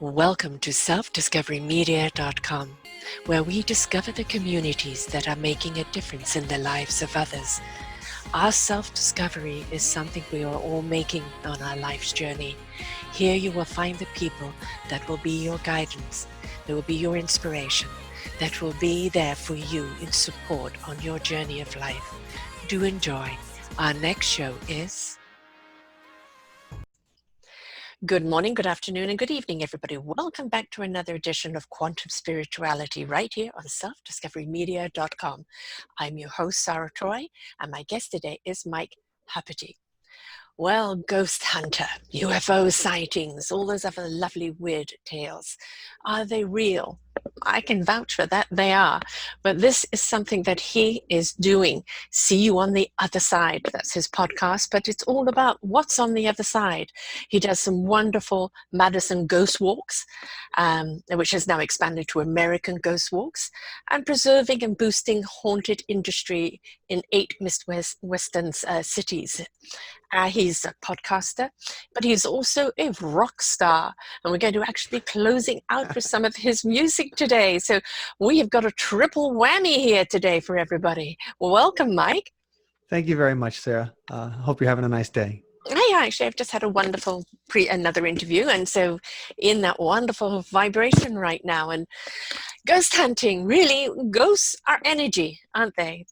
Welcome to selfdiscoverymedia.com, where we discover the communities that are making a difference in the lives of others. Our self-discovery is something we are all making on our life's journey. Here you will find the people that will be your guidance, that will be your inspiration, that will be there for you in support on your journey of life. Do enjoy. Our next show is... Good morning, good afternoon, and good evening, everybody. Welcome back to another edition of Quantum Spirituality right here on selfdiscoverymedia.com. I'm your host, Sarah Troy, and my guest today is Mike Happity. Well, ghost hunter, UFO sightings, all those other lovely weird tales. Are they real? I can vouch for that, they are. But this is something that he is doing. See You on the Other Side. That's his podcast, but it's all about what's on the other side. He does some wonderful Madison ghost walks, which has now expanded to American ghost walks, and preserving and boosting haunted industry in 8 Midwestern cities. He's a podcaster, but he's also a rock star. And we're going to actually be closing out with some of his music today. So we have got a triple whammy here today for everybody. Welcome, Mike. Thank you very much, Sarah. Hope you're having a nice day. I've just had a wonderful another interview. And so in that wonderful vibration right now. And ghost hunting, really, ghosts are energy, aren't they?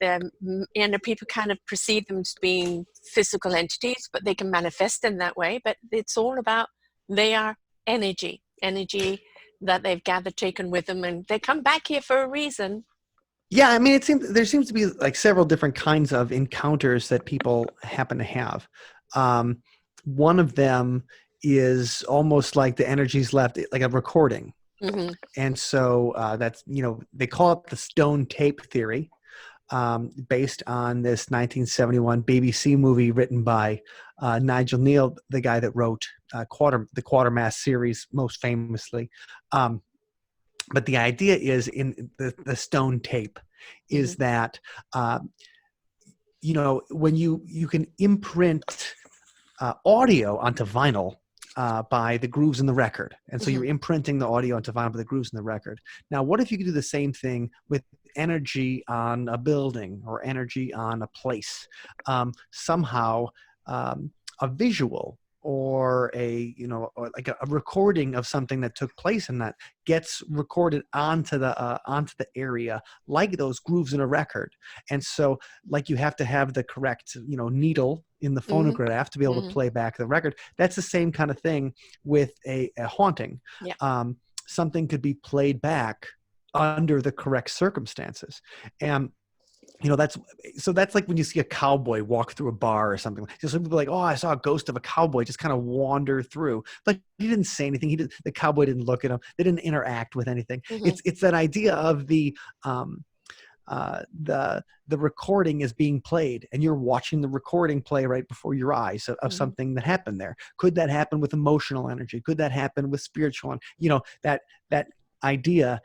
People kind of perceive them as being physical entities, but they can manifest in that way. But it's all about, they are energy that they've gathered, taken with them, and they come back here for a reason. Yeah, I mean, there seems to be like several different kinds of encounters that people happen to have. One of them is almost like the energy's left, like a recording. Mm-hmm. And so that's, they call it the stone tape theory, based on this 1971 BBC movie written by Nigel Neal, the guy that wrote the Quatermass series most famously. But the idea is in the stone tape is that, when you can imprint audio onto vinyl by the grooves in the record. And so you're imprinting the audio onto vinyl by the grooves in the record. Now, what if you could do the same thing with energy on a building or energy on a place? Somehow a visual or or like a recording of something that took place and that gets recorded onto the area, like those grooves in a record. And so, like, you have to have the correct needle in the phonograph to be able to play back the record. That's the same kind of thing with a haunting. Yeah. Something could be played back under the correct circumstances. And that's like when you see a cowboy walk through a bar or something. So some people are like, oh, I saw a ghost of a cowboy just kind of wander through, but he didn't say anything. The cowboy didn't look at him. They didn't interact with anything. It's that idea of the recording is being played, and you're watching the recording play right before your eyes of something that happened there. Could that happen with emotional energy? Could that happen with spiritual? That idea.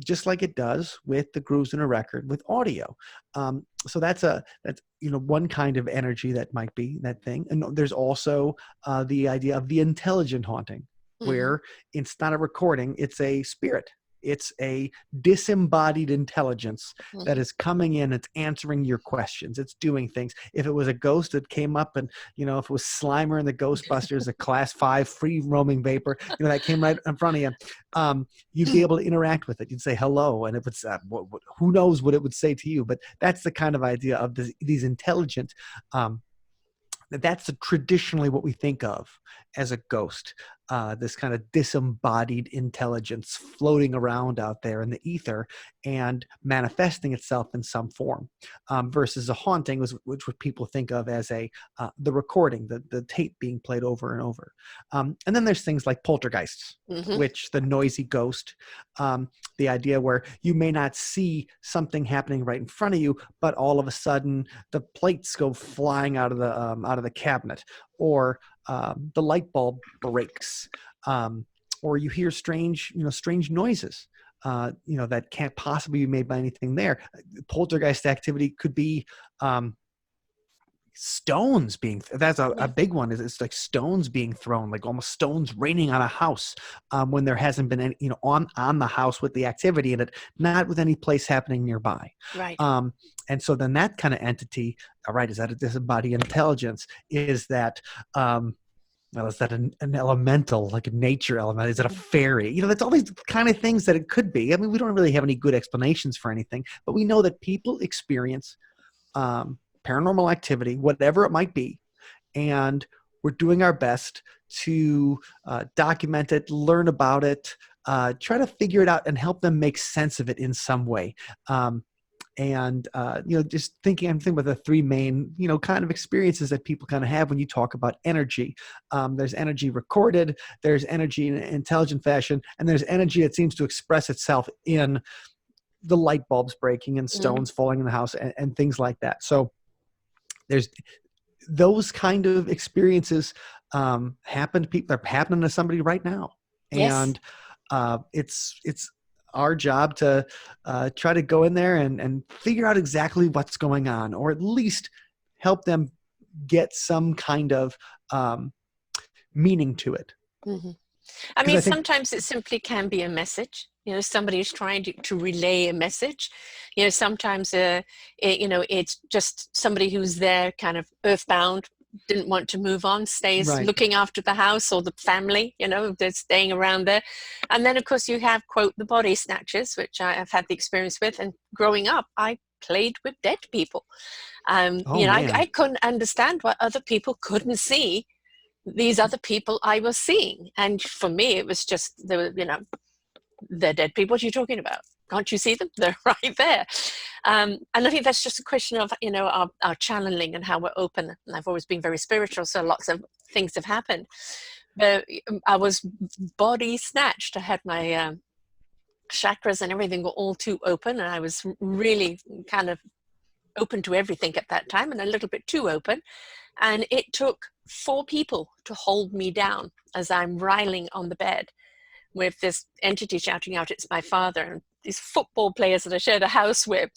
Just like it does with the grooves in a record with audio. So that's one kind of energy that might be that thing. And there's also the idea of the intelligent haunting, where it's not a recording, it's a spirit. It's a disembodied intelligence that is coming in. It's answering your questions. It's doing things. If it was a ghost that came up and, if it was Slimer and the Ghostbusters, a class 5 free roaming vapor, that came right in front of you, you'd be able to interact with it. You'd say hello, and it would say, who knows what it would say to you. But that's the kind of idea of these intelligent, that's traditionally what we think of as a ghost, this kind of disembodied intelligence floating around out there in the ether and manifesting itself in some form, versus a haunting, which what people think of as the recording, the tape being played over and over. And then there's things like poltergeists, which the noisy ghost, the idea where you may not see something happening right in front of you, but all of a sudden the plates go flying out of the cabinet, or the light bulb breaks, or you hear strange noises, that can't possibly be made by anything there. Poltergeist activity could be stones being that's Yeah. a big one. Is it's like stones being thrown, like almost stones raining on a house, when there hasn't been any, on the house with the activity in it, not with any place happening nearby. Right. And so then that kind of entity, all right, is that a disembodied intelligence? Is that well, is that an elemental, like a nature element? Is it a fairy? That's all these kind of things that it could be. I mean, we don't really have any good explanations for anything, but we know that people experience paranormal activity, whatever it might be, and we're doing our best to document it, learn about it, try to figure it out, and help them make sense of it in some way. And just I'm thinking about the three main, kind of experiences that people kind of have when you talk about energy. There's energy recorded, there's energy in an intelligent fashion, and there's energy that seems to express itself in the light bulbs breaking and stones falling in the house and things like that. So there's those kind of experiences happen to people. They're happening to somebody right now. Yes. And it's our job to try to go in there and figure out exactly what's going on, or at least help them get some kind of meaning to it. Mm-hmm. I mean, I think, sometimes it simply can be a message. Somebody is trying to relay a message. Sometimes, it's just somebody who's there kind of earthbound, didn't want to move on, stays right. looking after the house or the family, they're staying around there. And then, of course, you have, quote, the body snatchers, which I've had the experience with. And growing up, I played with dead people. I couldn't understand why other people couldn't see these other people I was seeing. And for me, it was just, they're dead people. What are you talking about? Can't you see them? They're right there. And I think that's just a question of, our channeling and how we're open. And I've always been very spiritual, so lots of things have happened. But I was body snatched. I had my chakras and everything were all too open. And I was really kind of open to everything at that time, and a little bit too open. And it took 4 people to hold me down as I'm riling on the bed with this entity shouting out, "It's my father." And these football players that I shared a house with,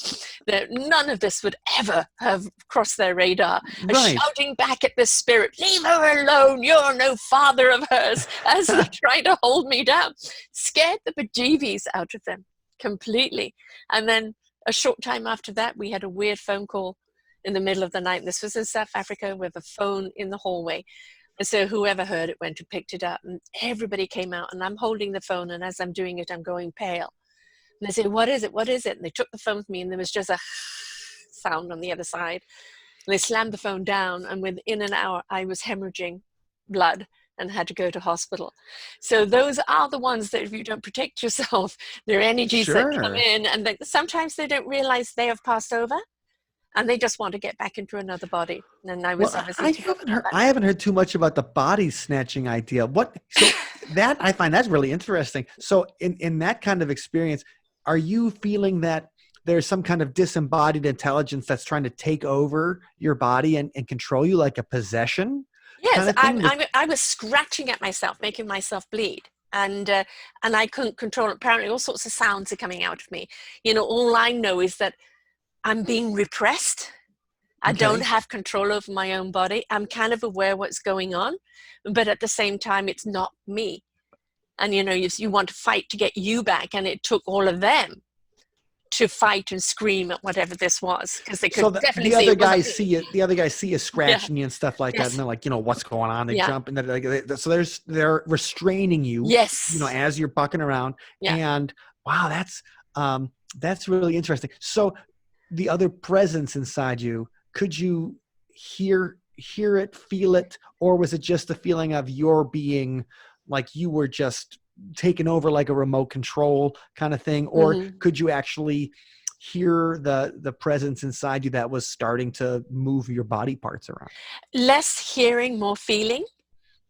that none of this would ever have crossed their radar, right. shouting back at this spirit, "Leave her alone, you're no father of hers," as they're trying to hold me down. Scared the bejeebies out of them completely. And then a short time after that, we had a weird phone call in the middle of the night. This was in South Africa with a phone in the hallway. And so whoever heard it went and picked it up, and everybody came out, and I'm holding the phone, and as I'm doing it, I'm going pale. And they said, "What is it? What is it?" And they took the phone from me, and there was just a sound on the other side. And they slammed the phone down, and within an hour, I was hemorrhaging blood and had to go to hospital. So those are the ones that if you don't protect yourself, there are energies that come in, and sometimes they don't realize they have passed over. And they just want to get back into another body. And I was I haven't heard too much about the body snatching idea. So that I find that's really interesting. So in that kind of experience, are you feeling that there's some kind of disembodied intelligence that's trying to take over your body and control you, like a possession? Yes, I was scratching at myself, making myself bleed. And I couldn't control it. Apparently all sorts of sounds are coming out of me. All I know is that I'm being repressed. I don't have control over my own body. I'm kind of aware what's going on, but at the same time, it's not me. And, you want to fight to get you back. And it took all of them to fight and scream at whatever this was, because they could definitely see the other guys see you scratching you and stuff like that, and they're like, what's going on? They jump, and they're restraining you. Yes. As you're bucking around. Yeah. And wow, that's really interesting. So the other presence inside you, could you hear it, feel it, or was it just the feeling of your being like you were just taken over like a remote control kind of thing? Or could you actually hear the presence inside you that was starting to move your body parts around? Less hearing, more feeling.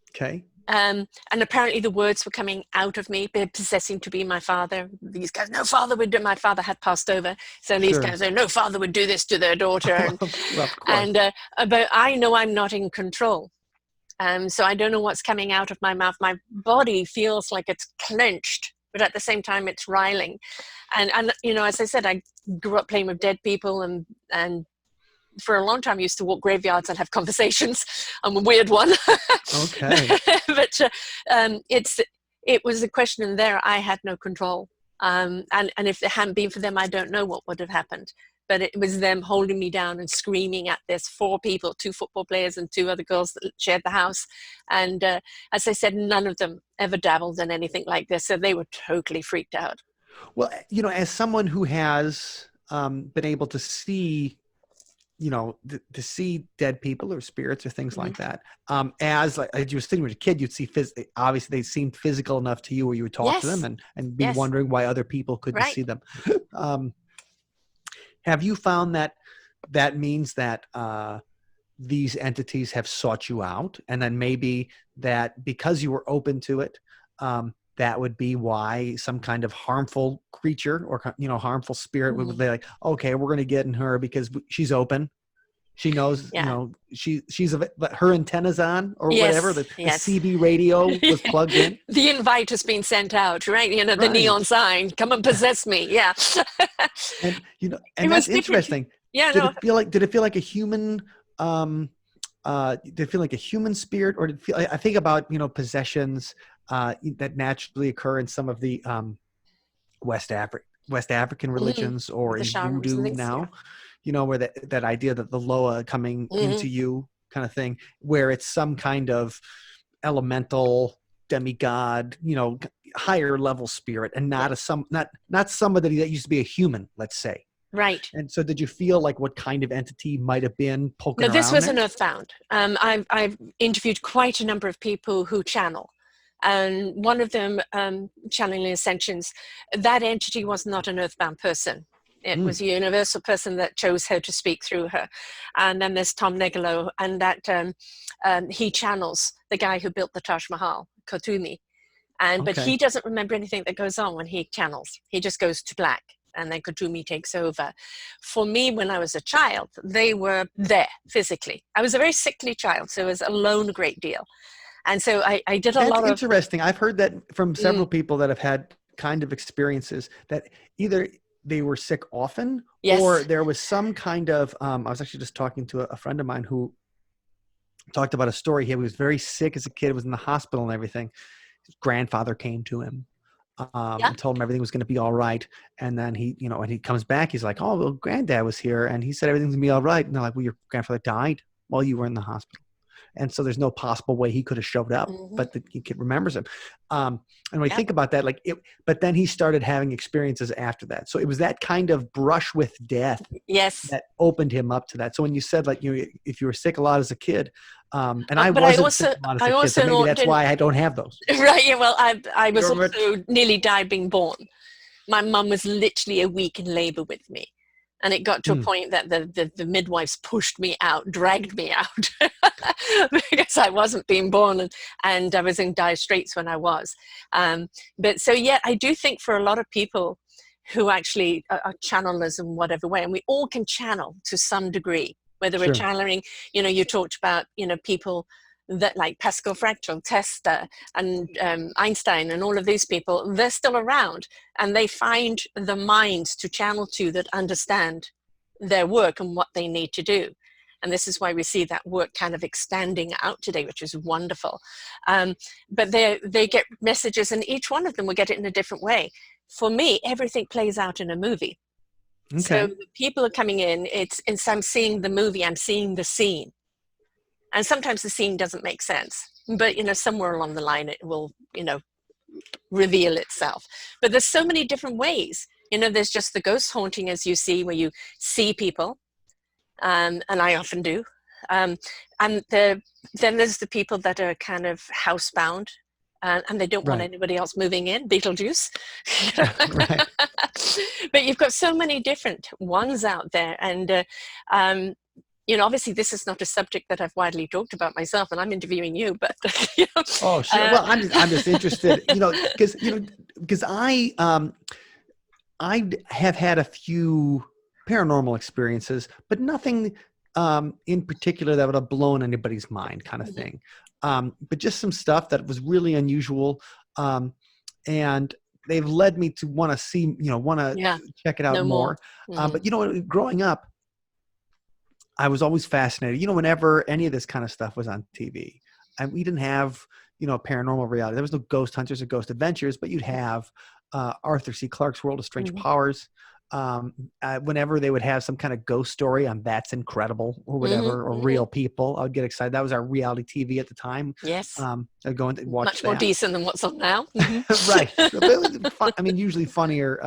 Okay. And apparently the words were coming out of me, possessing to be my father. These guys, no father would do. My father had passed over, so these guys say, no father would do this to their daughter. But I know I'm not in control. So I don't know what's coming out of my mouth. My body feels like it's clenched, but at the same time it's riling. And as I said, I grew up playing with dead people and for a long time, used to walk graveyards and have conversations. I'm a weird one. Okay. But it was a question there. I had no control. And if it hadn't been for them, I don't know what would have happened. But it was them holding me down and screaming at this 4 people, 2 football players and 2 other girls that shared the house. And as I said, none of them ever dabbled in anything like this. So they were totally freaked out. Well, as someone who has been able to see, to see dead people or spirits or things like that, as you were sitting with a kid, you'd see obviously they seemed physical enough to you where you would talk to them and be wondering why other people couldn't see them. Have you found that means that these entities have sought you out, and then maybe that because you were open to it, that would be why some kind of harmful creature or harmful spirit would be like, okay, we're going to get in her because she's open. She knows, she's her antenna's on or whatever. The CB radio was plugged in. The invite has been sent out, right? The neon sign, come and possess me. Yeah. And that's interesting. Yeah. Did it feel like a human? Did it feel like a human spirit, or did it feel? I think about possessions that naturally occur in some of the West African religions or in voodoo now. Where that idea that the Loa coming into you kind of thing, where it's some kind of elemental demigod, higher level spirit, and not somebody that used to be a human, let's say. Right. And so did you feel like what kind of entity might have been poking around? No, this was an earthbound. I've interviewed quite a number of people who channel. And one of them, channeling ascensions, that entity was not an earthbound person. It was a universal person that chose her to speak through her. And then there's Tom Negalo, and that he channels the guy who built the Taj Mahal, Kotumi. But he doesn't remember anything that goes on when he channels. He just goes to black, and then Kotumi takes over. For me, when I was a child, they were there physically. I was a very sickly child, so I was alone a great deal. And so I did a lot of... That's interesting. I've heard that from several people that have had kind of experiences that either they were sick often, or there was some kind of, I was actually just talking to a friend of mine who talked about a story. He was very sick as a kid, was in the hospital and everything. His grandfather came to him and told him everything was going to be all right. And then when he comes back, he's like, oh, well, granddad was here and he said everything's gonna be all right. And they're like, well, your grandfather died while you were in the hospital. And so there's no possible way he could have showed up, but the kid remembers him. And when I think about that, but then he started having experiences after that. So it was that kind of brush with death that opened him up to that. So when you said if you were sick a lot as a kid, and I wasn't sick a lot as a kid, so maybe that's why I don't have those. Right. Yeah. Well, I was also nearly died being born. My mum was literally a week in labor with me. And it got to a point that the midwives pushed me out, dragged me out because I wasn't being born and I was in dire straits when I was. But so, I do think for a lot of people who actually are channelers in whatever way, and we all can channel to some degree, whether we're channeling, you talked about, people that like Pascal Fractal, Tesla, and Einstein, and all of these people, they're still around, and they find the minds to channel to that understand their work and what they need to do. And this is why we see that work kind of expanding out today, which is wonderful. But they get messages, and each one of them will get it in a different way. For me, everything plays out in a movie. Okay. So people are coming in, I'm seeing the movie, I'm seeing the scene. And sometimes the scene doesn't make sense, but, somewhere along the line, it will, reveal itself. But there's so many different ways, there's just the ghost haunting, as you see, where you see people, and I often do. And then there's the people that are kind of housebound, and they don't want anybody else moving in, Beetlejuice. Right. But you've got so many different ones out there. And, obviously this is not a subject that I've widely talked about myself, and I'm interviewing you, but. Oh, sure. Well, I'm just interested, because I have had a few paranormal experiences, but nothing in particular that would have blown anybody's mind, kind of thing. But just some stuff that was really unusual, and they've led me to want to see, check it out more. But growing up, I was always fascinated, whenever any of this kind of stuff was on TV, and we didn't have, paranormal reality. There was no Ghost Hunters or Ghost Adventures, but you'd have Arthur C. Clarke's World of Strange Mhm. Powers. Whenever they would have some kind of ghost story on That's Incredible or Mhm. whatever, or Mhm. Real People, I would get excited. That was our reality TV at the time. Yes. I'd go and watch Much more that. decent than what's on now. Right. Mhm. But it was fun, usually funnier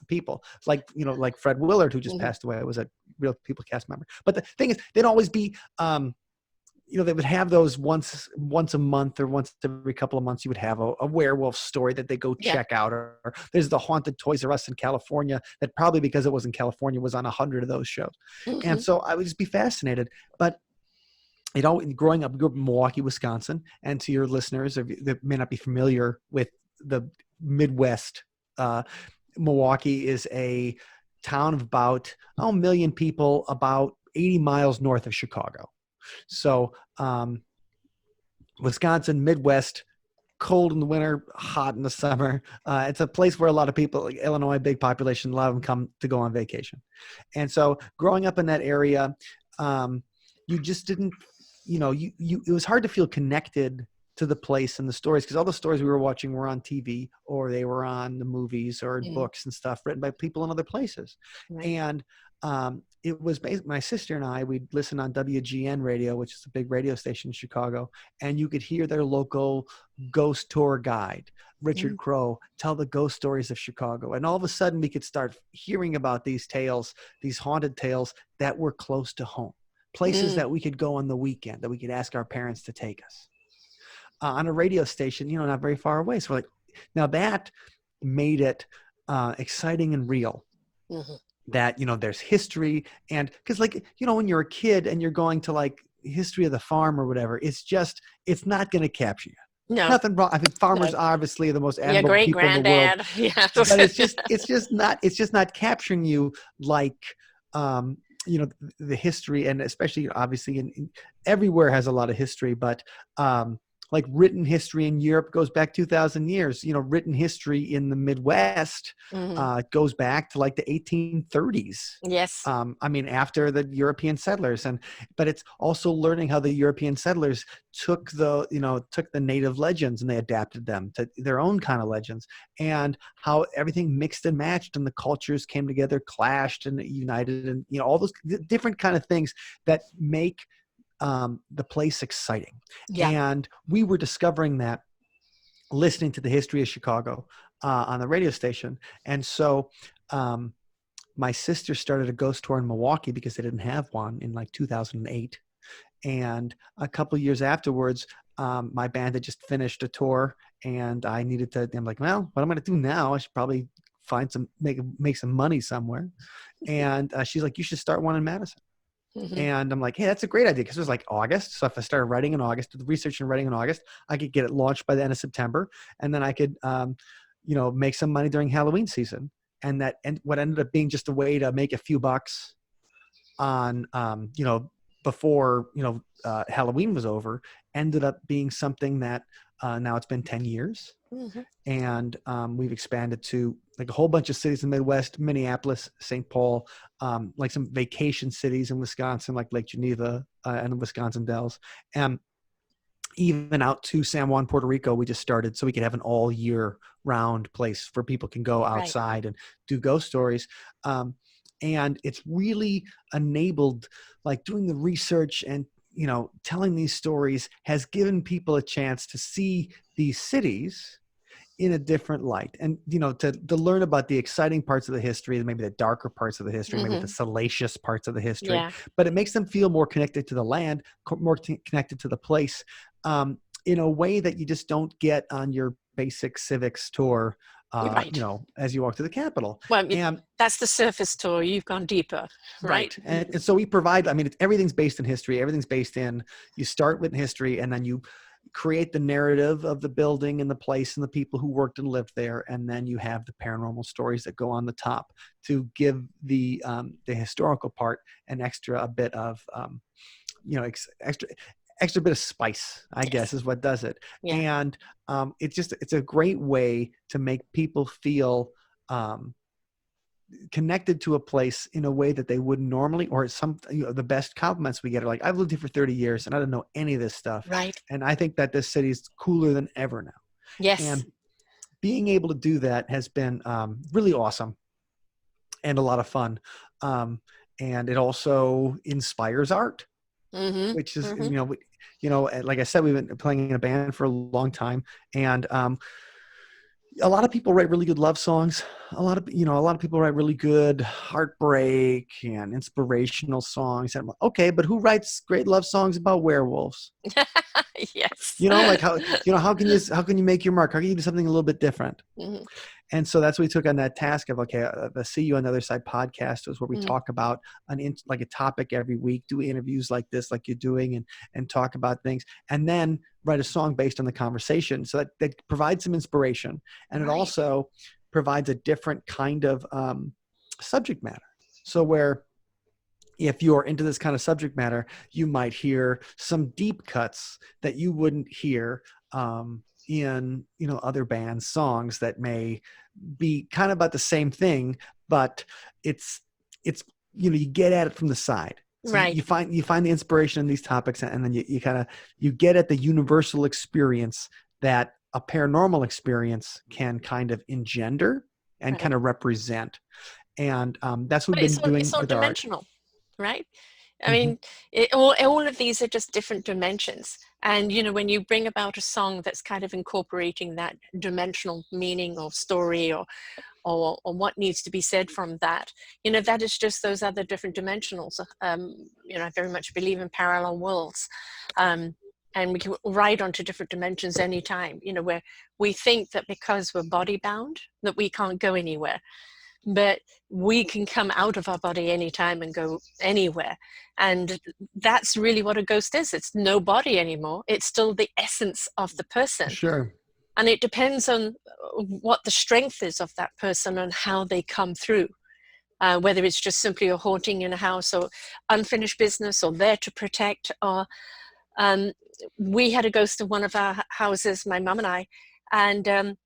people, like like Fred Willard, who just Mhm. passed away, was a Real People cast member. But the thing is, they'd always be they would have those once a month or once every couple of months. You would have a werewolf story that they go Yeah. check out, or there's the haunted Toys R Us in California that, probably because it was in California, was on 100 of those shows. And Mhm. so I would just be fascinated. But growing up, I grew up in Milwaukee, Wisconsin, and to your listeners that may not be familiar with the Midwest, uh, Milwaukee is a town of about a million people, about 80 miles north of Chicago. So Wisconsin, Midwest, cold in the winter, hot in the summer. It's a place where a lot of people, like Illinois, big population, a lot of them come to go on vacation. And so growing up in that area, you just didn't, it was hard to feel connected to the place and the stories, because all the stories we were watching were on TV, or they were on the movies or Mhm. books and stuff written by people in other places. Right. And it was my sister and I, we'd listen on WGN radio, which is a big radio station in Chicago, and you could hear their local ghost tour guide, Richard Mhm. Crow, tell the ghost stories of Chicago. And all of a sudden we could start hearing about these tales, these haunted tales that were close to home, places Mm. that we could go on the weekend, that we could ask our parents to take us. On a radio station, not very far away. So we're like, now that made it exciting and real, Mhm. that, there's history. And because, like, when you're a kid and you're going to like history of the farm or whatever, it's not going to capture you. No. Nothing wrong. I think farmers No. are obviously the most Your admirable great people in the world, granddad. Yeah. but it's just not capturing you like, um, the history. And especially, obviously, in everywhere has a lot of history, but like written history in Europe goes back 2,000 years. Written history in the Midwest Mhm. goes back to like the 1830s. Yes. After the European settlers. But it's also learning how the European settlers took the native legends and they adapted them to their own kind of legends, and how everything mixed and matched and the cultures came together, clashed and united, and all those different kind of things that make the place exciting. Yeah. And we were discovering that listening to the history of Chicago on the radio station. And so my sister started a ghost tour in Milwaukee because they didn't have one in like 2008. And a couple of years afterwards, my band had just finished a tour, and I'm like, well, what am I going to do now? I should probably make some money somewhere. And she's like, you should start one in Madison. Mhm. And I'm like, hey, that's a great idea, because it was like August. So if I started writing in August, do the research and writing in August, I could get it launched by the end of September. And then I could, make some money during Halloween season. And what ended up being just a way to make a few bucks on, before, Halloween was over, ended up being something that now it's been 10 years. Mhm. And we've expanded to like a whole bunch of cities in the Midwest, Minneapolis, St. Paul, like some vacation cities in Wisconsin, like Lake Geneva and the Wisconsin Dells, and even out to San Juan, Puerto Rico. We just started, so we could have an all year round place where people can go Right. outside and do ghost stories. And it's really enabled, like, doing the research and telling these stories has given people a chance to see these cities in a different light, and to learn about the exciting parts of the history, maybe the darker parts of the history, maybe the Mhm. salacious parts of the history. Yeah. But it makes them feel more connected to the land, more connected to the place, in a way that you just don't get on your basic civics tour, Right. as you walk to the Capitol. Well, And that's the surface tour. You've gone deeper, right? right. And so we provide, everything's based in history. Everything's based in, you start with history, and then you create the narrative of the building and the place and the people who worked and lived there. And then you have the paranormal stories that go on the top to give the historical part an extra bit of, extra bit of spice, I guess, Yes. is what does it. Yeah. And it's a great way to make people feel, connected to a place in a way that they wouldn't normally, or some, the best compliments we get are like, I've lived here for 30 years and I don't know any of this stuff. Right. And I think that this city is cooler than ever now. Yes. And being able to do that has been really awesome and a lot of fun. And it also inspires art, Mm-hmm. which is, Mm-hmm. like I said, we've been playing in a band for a long time, and a lot of people write really good love songs. A lot of people write really good heartbreak and inspirational songs. And I'm like, okay, but who writes great love songs about werewolves? Yes. Like how can you make your mark? How can you do something a little bit different? Mm-hmm. And so that's what we took on that task of, okay, the See You on the Other Side podcast was where we Mm-hmm. talk about like a topic every week, do interviews like this, like you're doing, and talk about things, and then write a song based on the conversation. So that provides some inspiration, and it Right. also provides a different kind of subject matter. So where if you're into this kind of subject matter, you might hear some deep cuts that you wouldn't hear in other bands' songs that may be kind of about the same thing, but it's you get at it from the side. So Right. you find the inspiration in these topics, and then you get at the universal experience that a paranormal experience can kind of engender and Right. kind of represent. And that's what But we've been doing it's all with art. dimensional, right? I Mm-hmm. mean, all of these are just different dimensions. And, when you bring about a song that's kind of incorporating that dimensional meaning or story or what needs to be said from that, that is just those other different dimensionals. I very much believe in parallel worlds. And we can ride onto different dimensions anytime, where we think that because we're body bound, that we can't go anywhere. But we can come out of our body anytime and go anywhere. And that's really what a ghost is. It's no body anymore. It's still the essence of the person. Sure. And it depends on what the strength is of that person and how they come through. Whether it's just simply a haunting in a house or unfinished business or there to protect. Or we had a ghost in one of our houses, my mum and I, and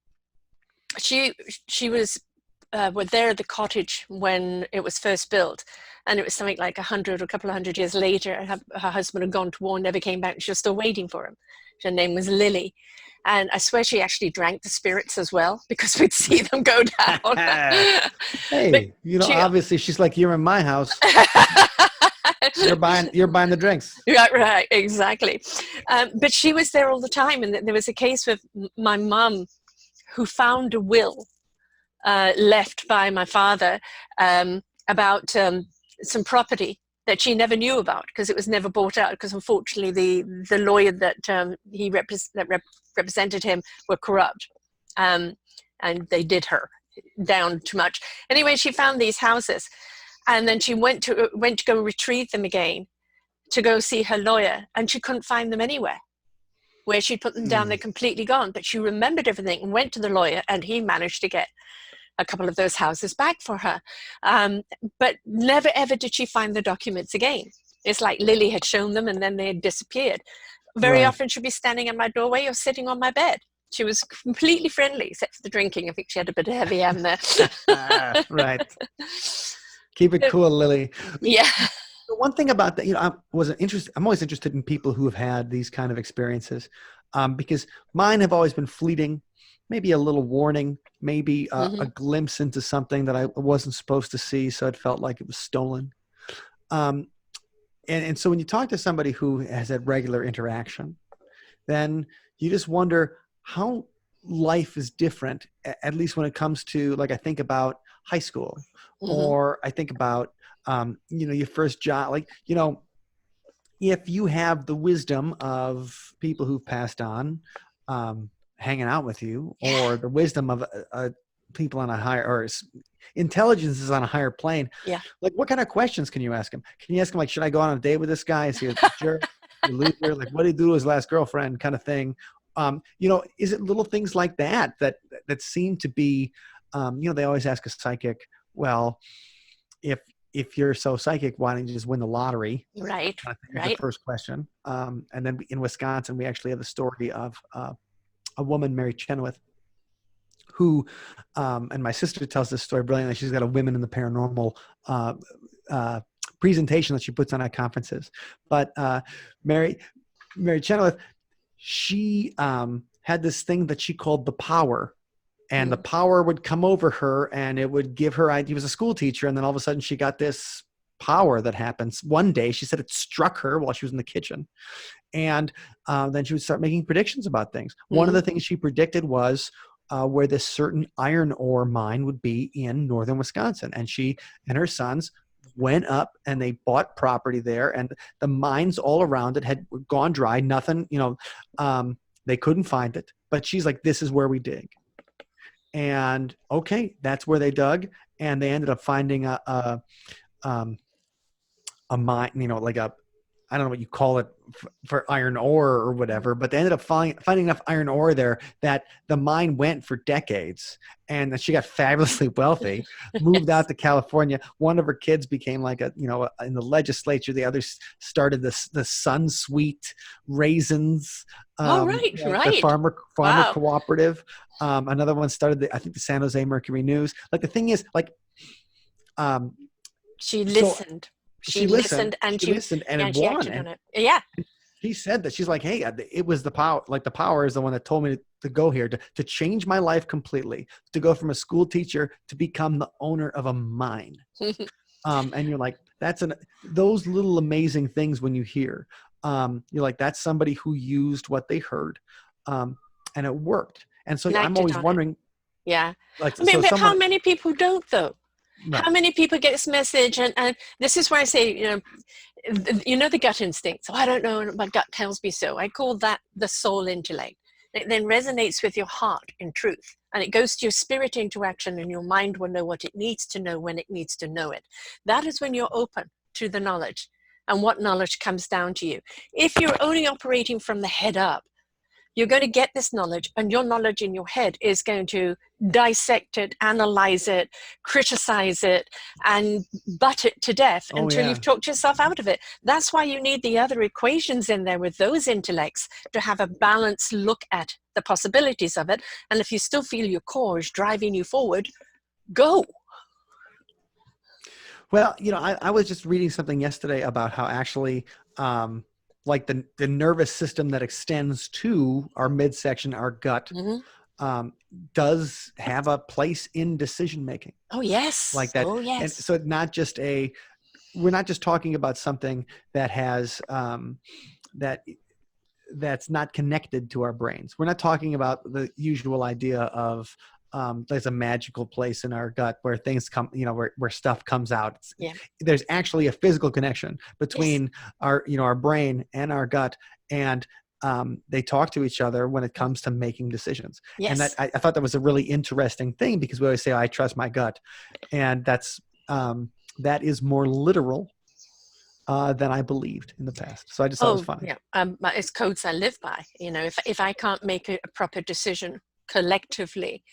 she was were there at the cottage when it was first built, and it was something like 100 or a couple of hundred years later. Her husband had gone to war, never came back. She was still waiting for him. Her name was Lily, and I swear she actually drank the spirits as well, because we'd see them go down. Hey, obviously she's like, you're in my house. You're buying the drinks. Right, exactly. But she was there all the time, and there was a case with my mum who found a will left by my father about some property that she never knew about, because it was never bought out, because unfortunately the lawyer that represented him were corrupt, and they did her down too much. Anyway, she found these houses, and then she went to go retrieve them again to go see her lawyer, and she couldn't find them anywhere. Where she'd put them down, they're completely gone. But she remembered everything and went to the lawyer, and he managed to get a couple of those houses back for her. But never ever did she find the documents again. It's like Lily had shown them and then they had disappeared. Very often she'd be standing in my doorway or sitting on my bed. She was completely friendly, except for the drinking. I think she had a bit of heavy M there. Right. Keep it cool, Lily. Yeah. The one thing about that, I'm always interested in people who have had these kind of experiences, because mine have always been fleeting, maybe a little warning, maybe a glimpse into something that I wasn't supposed to see, so it felt like it was stolen. And so when you talk to somebody who has had regular interaction, then you just wonder how life is different, at least when it comes to, like, I think about high school, or I think about your first job. Like, if you have the wisdom of people who've passed on, hanging out with you, or the wisdom of people on a higher, or intelligence is on a higher plane. Yeah. Like, what kind of questions can you ask him? Can you ask him, like, should I go on a date with this guy? Is he a jerk? A loser? Like, what did he do to his last girlfriend, kind of thing? Is it little things like that seem to be, they always ask a psychic, well, if you're so psychic, why don't you just win the lottery? Right. The first question. And then in Wisconsin, we actually have the story of a woman, Mary Chenoweth, who, and my sister tells this story brilliantly. She's got a Women in the Paranormal presentation that she puts on at conferences. But Mary Chenoweth, she had this thing that she called the power. And the power would come over her and it would give her, he was a school teacher, and then all of a sudden she got this power that happens. One day, she said it struck her while she was in the kitchen. And then she would start making predictions about things. One of the things she predicted was where this certain iron ore mine would be in northern Wisconsin. And she and her sons went up and they bought property there, and the mines all around it had gone dry. Nothing, they couldn't find it. But she's like, this is where we dig. And okay, that's where they dug, and they ended up finding a mine, like I don't know what you call it for iron ore or whatever, but they ended up finding enough iron ore there that the mine went for decades, and she got fabulously wealthy, moved out to California. One of her kids became like in the legislature. The others started the Sun Sweet Raisins. Right. The farmer Wow. cooperative. Another one started the San Jose Mercury News. Like the thing is, she listened. She listened and it she won. acted on it. Yeah. She said that. She's like, hey, it was the power. Like the power is the one that told me to go here, to change my life completely, to go from a school teacher to become the owner of a mine. And you're like, those little amazing things when you hear, you're like, that's somebody who used what they heard, and it worked. And so I'm always wondering. Yeah. Like, but how many people don't though? Right. How many people get this message? And this is where I say, the gut instinct. So I don't know, my gut tells me so. I call that the soul intellect. It then resonates with your heart in truth. And it goes to your spirit into action, and your mind will know what it needs to know when it needs to know it. That is when you're open to the knowledge and what knowledge comes down to you. If you're only operating from the head up, you're going to get this knowledge, and your knowledge in your head is going to dissect it, analyze it, criticize it, and butt it to death until you've talked yourself out of it. That's why you need the other equations in there with those intellects to have a balanced look at the possibilities of it. And if you still feel your core is driving you forward, go. Well, I was just reading something yesterday about how actually, like the nervous system that extends to our midsection, our gut, does have a place in decision making. Oh yes. Like that. Oh yes. And so it's not just we're not just talking about something that has that's not connected to our brains. We're not talking about the usual idea of there's a magical place in our gut where things come, where stuff comes out. There's actually a physical connection between our brain and our gut, and they talk to each other when it comes to making decisions. Yes. And that I thought that was a really interesting thing, because we always say, I trust my gut. And that's that is more literal than I believed in the past. So I just thought it was funny. Yeah. It's codes I live by. If I can't make a proper decision collectively,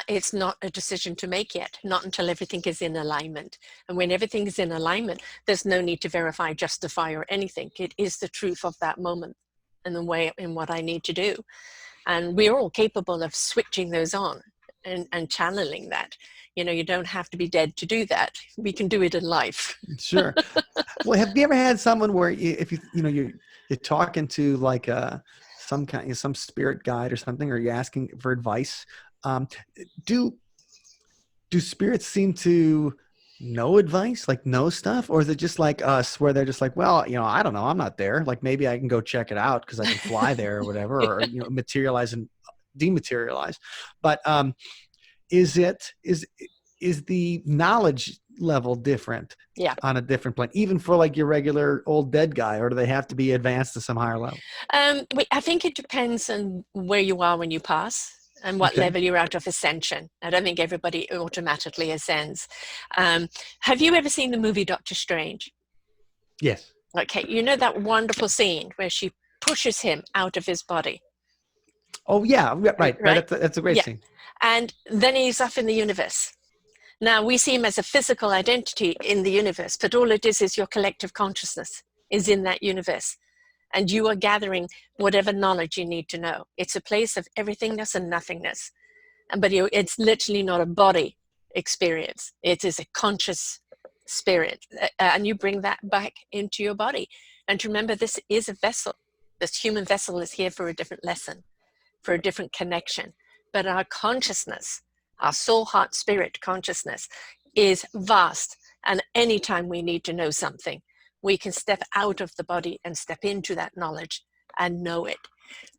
it's not a decision to make yet, not until everything is in alignment. And when everything is in alignment, there's no need to verify, justify, or anything. It is the truth of that moment and the way in what I need to do. And we're all capable of switching those on and channeling that. You don't have to be dead to do that. We can do it in life. Sure. Well, have you ever had someone where you're talking to like some spirit guide or something, or you're asking for advice? Do spirits seem to know advice, like know stuff, or is it just like us where they're just like, well, I don't know, I'm not there. Like maybe I can go check it out because I can fly there or whatever, or materialize and dematerialize. But is the knowledge level different? Yeah. On a different plane, even for like your regular old dead guy, or do they have to be advanced to some higher level? I think it depends on where you are when you pass and what level you're out of ascension. I don't think everybody automatically ascends. Have you ever seen the movie Doctor Strange? Yes. Okay, that wonderful scene where she pushes him out of his body. Oh yeah, right. That's a great scene. And then he's off in the universe. Now we see him as a physical identity in the universe, but all it is your collective consciousness is in that universe. And you are gathering whatever knowledge you need to know. It's a place of everythingness and nothingness. but it's literally not a body experience. It is a conscious spirit, and you bring that back into your body. And remember, this is a vessel. This human vessel is here for a different lesson, for a different connection. But our consciousness, our soul, heart, spirit consciousness is vast. And anytime we need to know something, we can step out of the body and step into that knowledge and know it.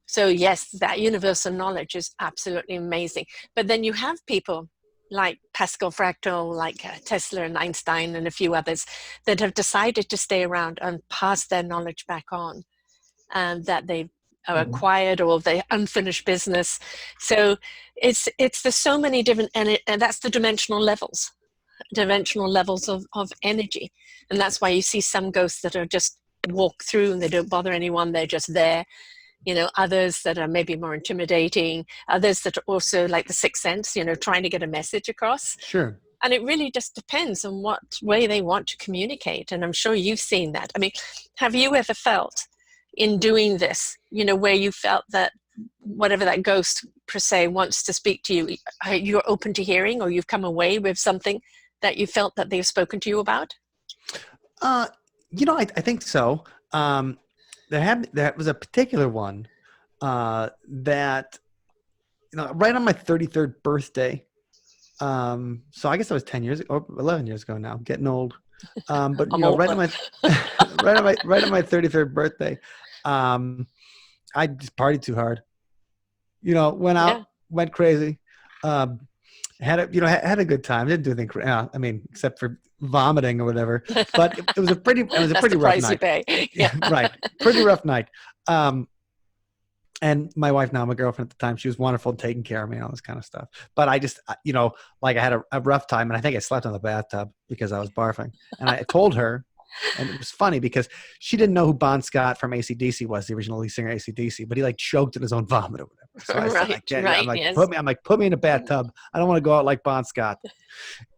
So yes, that universal knowledge is absolutely amazing. But then you have people like Pascal Fractal, like Tesla and Einstein and a few others that have decided to stay around and pass their knowledge back on, and that they've acquired, or the unfinished business. So it's there's so many different, and that's the dimensional levels of energy. And that's why you see some ghosts that are just walk through and they don't bother anyone, they're just there. Others that are maybe more intimidating, others that are also like the sixth sense, trying to get a message across. Sure. And it really just depends on what way they want to communicate. And I'm sure you've seen that. I mean, have you ever felt in doing this, where you felt that whatever that ghost per se wants to speak to you, you're open to hearing, or you've come away with something that you felt that they've spoken to you about? I think so. There was a particular one that, right on my 33rd birthday. So I guess that was 10 years ago, or 11 years ago now, getting old. But right on my right on my 33rd birthday, I just partied too hard. Went out, went crazy. Had a good time. Didn't do anything. Except for vomiting or whatever. But it was a pretty rough night. You pay. Yeah, right. Pretty rough night. And my wife, now my girlfriend at the time, she was wonderful, taking care of me and all this kind of stuff. But I just, I had a rough time, and I think I slept in the bathtub because I was barfing. And I told her, and it was funny because she didn't know who Bon Scott from AC/DC was, the original lead singer of AC/DC, but he choked in his own vomit or whatever. So put me in a bathtub. I don't want to go out like Bon Scott.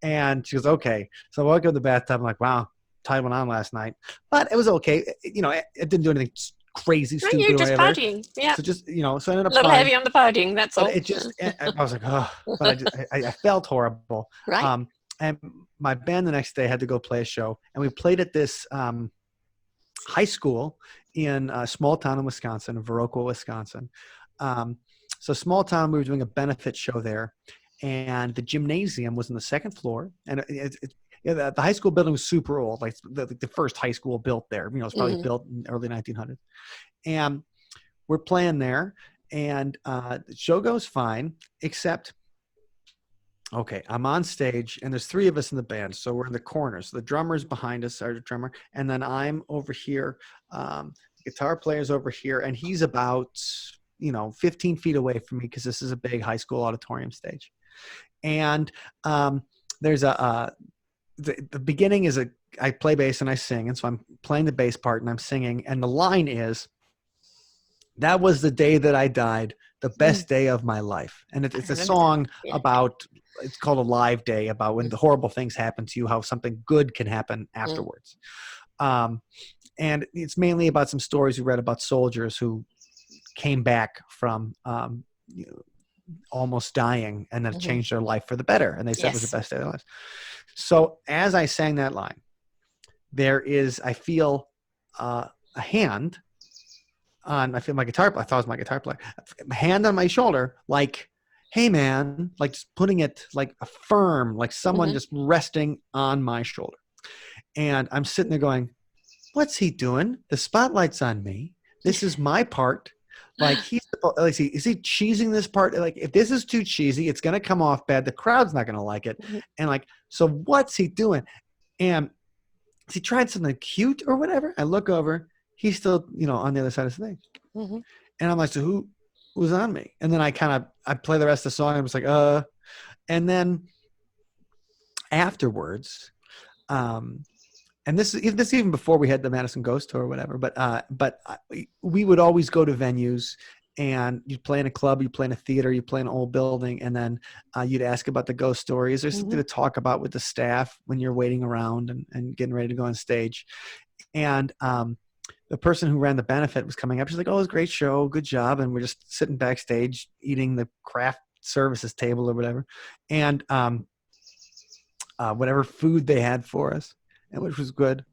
And she goes, okay. So I walk in the bathtub. I'm like, wow, tide went on last night, but it was okay. It didn't do anything crazy, stupid. You're just partying. Yeah. So just, so I ended up a little heavy on the partying. That's all. It just, I was like, oh, but I felt horrible. Right. And my band the next day had to go play a show, and we played at this high school in a small town in Wisconsin, Viroqua, Wisconsin. So small town, we were doing a benefit show there, and the gymnasium was on the second floor, and the high school building was super old, like the first high school built there. It's probably built in the early 1900s. And we're playing there, and the show goes fine, except, okay, I'm on stage, and there's three of us in the band, so we're in the corners. So the drummer's behind us, our drummer, and then I'm over here. The guitar player's over here, and he's about 15 feet away from me because this is a big high school auditorium stage. And there's the beginning is I play bass and I sing, and so I'm playing the bass part and I'm singing, and the line is, "That was the day that I died, the best day of my life." And it's a song about, it's called A Live Day, about when the horrible things happen to you, how something good can happen afterwards. And it's mainly about some stories we read about soldiers who came back from almost dying and then changed their life for the better. And they said it was the best day of their lives. So as I sang that line, I feel a hand I feel my guitar player, I thought it was my guitar player, a hand on my shoulder, like, hey man, like just putting it like a firm, like someone just resting on my shoulder. And I'm sitting there going, what's he doing? The spotlight's on me. This is my part. Like is he cheesing this part? Like if this is too cheesy, it's going to come off bad. The crowd's not going to like it. And like, so what's he doing? And has he tried something cute or whatever? I look over, he's still, on the other side of the stage. And I'm like, so who's on me? And then I play the rest of the song. I'm just like, and then afterwards, and this is even before we had the Madison Ghost Tour or whatever, but we would always go to venues, and you'd play in a club, you play in a theater, you play in an old building, and then you'd ask about the ghost stories. There's something to talk about with the staff when you're waiting around and getting ready to go on stage. And the person who ran the benefit was coming up. She's like, oh, it was a great show. Good job. And we're just sitting backstage eating the Kraft services table or whatever, and whatever food they had for us, and which was good,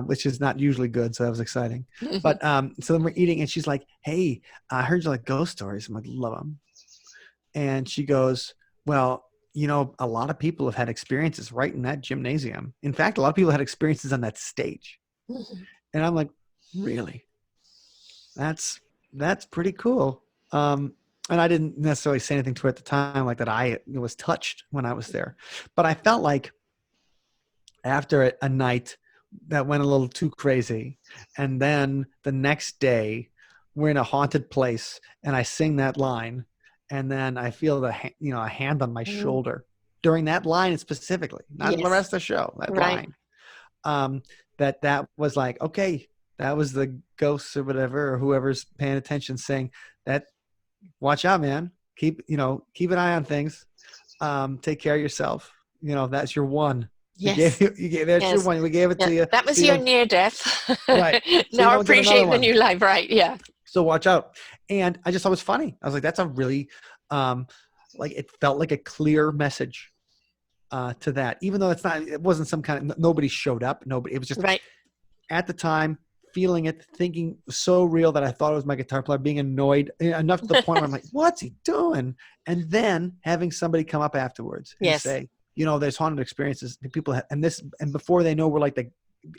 which is not usually good, so that was exciting. But so then we're eating, and she's like, "Hey, I heard you like ghost stories." I'm like, "Love them." And she goes, "Well, you know, a lot of people have had experiences right in that gymnasium. In fact, a lot of people had experiences on that stage." And I'm like, "Really? That's pretty cool." And I didn't necessarily say anything to her at the time, like that I was touched when I was there. But I felt like after a night that went a little too crazy, and then the next day we're in a haunted place, and I sing that line, and then I feel a hand on my shoulder during that line specifically, not the rest of the show, that line. That was like, okay, that was the ghosts or whatever, or whoever's paying attention saying that, watch out, man. Keep an eye on things. Take care of yourself. That's your one. Yes. That's your one. We gave it to you. That was your near death. Right. So now appreciate the new life. Right. Yeah. So watch out. And I just thought it was funny. I was like, that's a really, like, it felt like a clear message to that, even though it wasn't some kind of, nobody showed up. Nobody, it was just at the time, feeling it, thinking so real that I thought it was my guitar player, being annoyed enough to the point where I'm like, what's he doing? And then having somebody come up afterwards and say, there's haunted experiences people have, and before they know we're like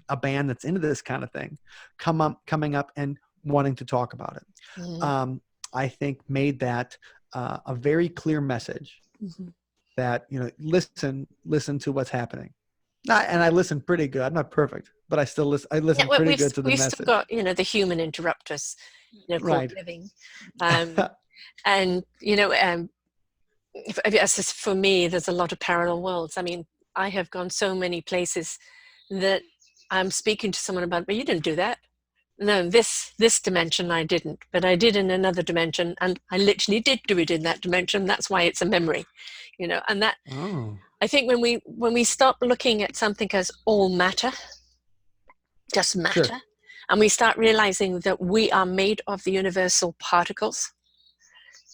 a band that's into this kind of thing, coming up and wanting to talk about it. I think made that a very clear message that, listen to what's happening. And I listen pretty good. I'm not perfect, but I still listen. I listen pretty good to the message. We've still got, the human interrupters, called living. And, for me, there's a lot of parallel worlds. I mean, I have gone so many places that I'm speaking to someone about, but you didn't do that. No, this dimension I didn't, but I did in another dimension, and I literally did do it in that dimension. That's why it's a memory, and that, I think when we stop looking at something as all matter, just matter, and we start realizing that we are made of the universal particles,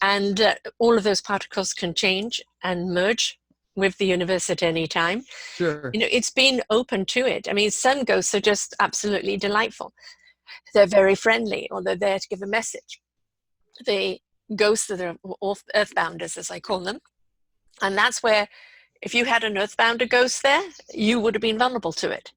and all of those particles can change and merge with the universe at any time. It's been open to it. I mean, some ghosts are just absolutely delightful. They're very friendly, or they're there to give a message. The ghosts that are earthbounders, as I call them, and that's where, if you had an earthbounder ghost there, you would have been vulnerable to it,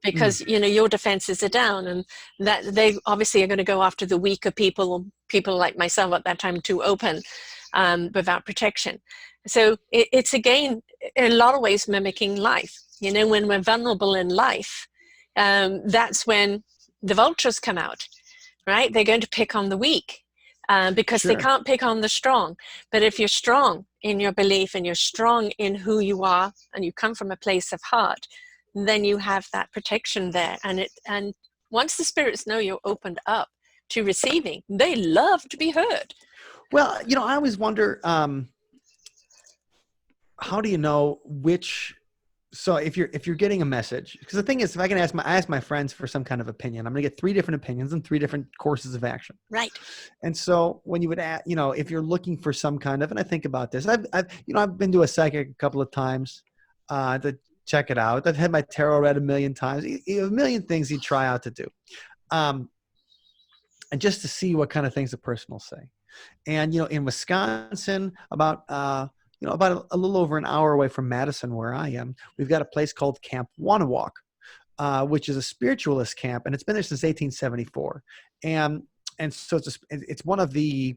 because your defenses are down, and that they obviously are going to go after the weaker people, or people like myself at that time too open, without protection. So it's again, in a lot of ways, mimicking life. When we're vulnerable in life, that's when the vultures come out, right? They're going to pick on the weak, because they can't pick on the strong. But if you're strong in your belief, and you're strong in who you are, and you come from a place of heart, then you have that protection there. And once the spirits know you're opened up to receiving, they love to be heard. Well, I always wonder, how do you know which? So if you're getting a message, because the thing is, if I can ask my friends for some kind of opinion, I'm going to get 3 different opinions and 3 different courses of action. Right. And so when you would if you're looking for some kind of, and I think about this, I've been to a psychic a couple of times to check it out. I've had my tarot read a million times, a million things you try out to do, and just to see what kind of things the person will say. And in Wisconsin, about a little over an hour away from Madison, where I am, we've got a place called Camp Wanawalk, which is a spiritualist camp, and it's been there since 1874. And so it's one of the,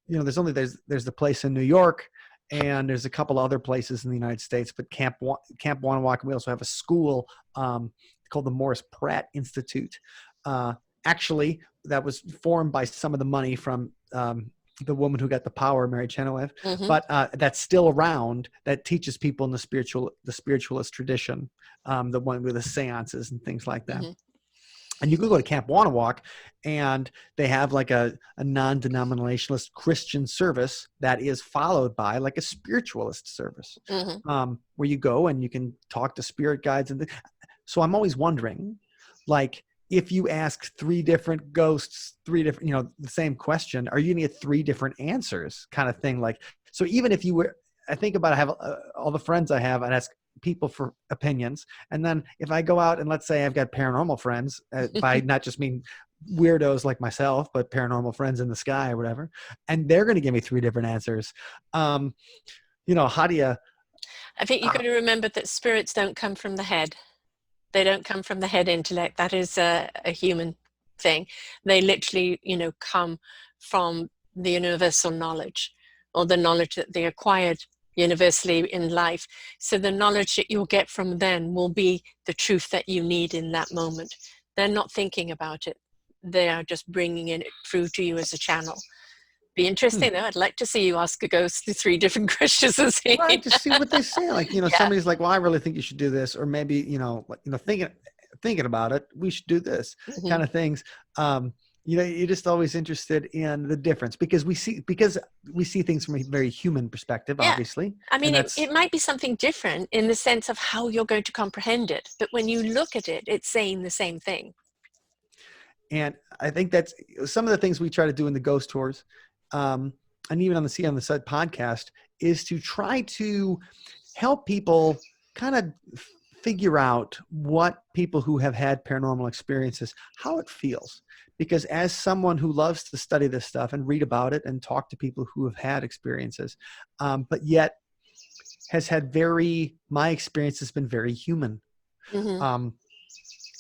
there's the place in New York, and there's a couple other places in the United States, but Camp Wanawalk, and we also have a school called the Morris Pratt Institute. Actually, that was formed by some of the money from the woman who got the power, Mary Chenoweth, but that's still around, that teaches people in the spiritualist tradition, the one with the seances and things like that. And you could go to Camp Wanawalk, and they have like a non-denominationalist Christian service that is followed by like a spiritualist service, where you go and you can talk to spirit guides. So I'm always wondering, like, if you ask 3 different ghosts, 3 different, the same question, are you going to get 3 different answers, kind of thing? Like, So even if you were, I think about, I have all the friends I have, I'd ask people for opinions. And then if I go out and let's say I've got paranormal friends, by not just mean weirdos like myself, but paranormal friends in the sky or whatever, and they're going to give me 3 different answers. How do you, I think you've got to remember that spirits don't come from the head. They don't come from the head intellect. That is a human thing. They literally, come from the universal knowledge, or the knowledge that they acquired universally in life. So the knowledge that you'll get from them will be the truth that you need in that moment. They're not thinking about it. They are just bringing it through to you as a channel. Be interesting though. I'd like to see you ask a ghost the 3 different questions and see. right, to see what they say. Like, Yeah. somebody's like, well, I really think you should do this, or maybe, thinking about it, we should do this kind of things. You're just always interested in the difference because we see things from a very human perspective, obviously. I mean, it might be something different in the sense of how you're going to comprehend it. But when you look at it, it's saying the same thing. And I think that's some of the things we try to do in the ghost tours. And even on the See on the Side podcast, is to try to help people kind of figure out what people who have had paranormal experiences, how it feels. Because as someone who loves to study this stuff and read about it and talk to people who have had experiences, but yet has had my experience has been very human.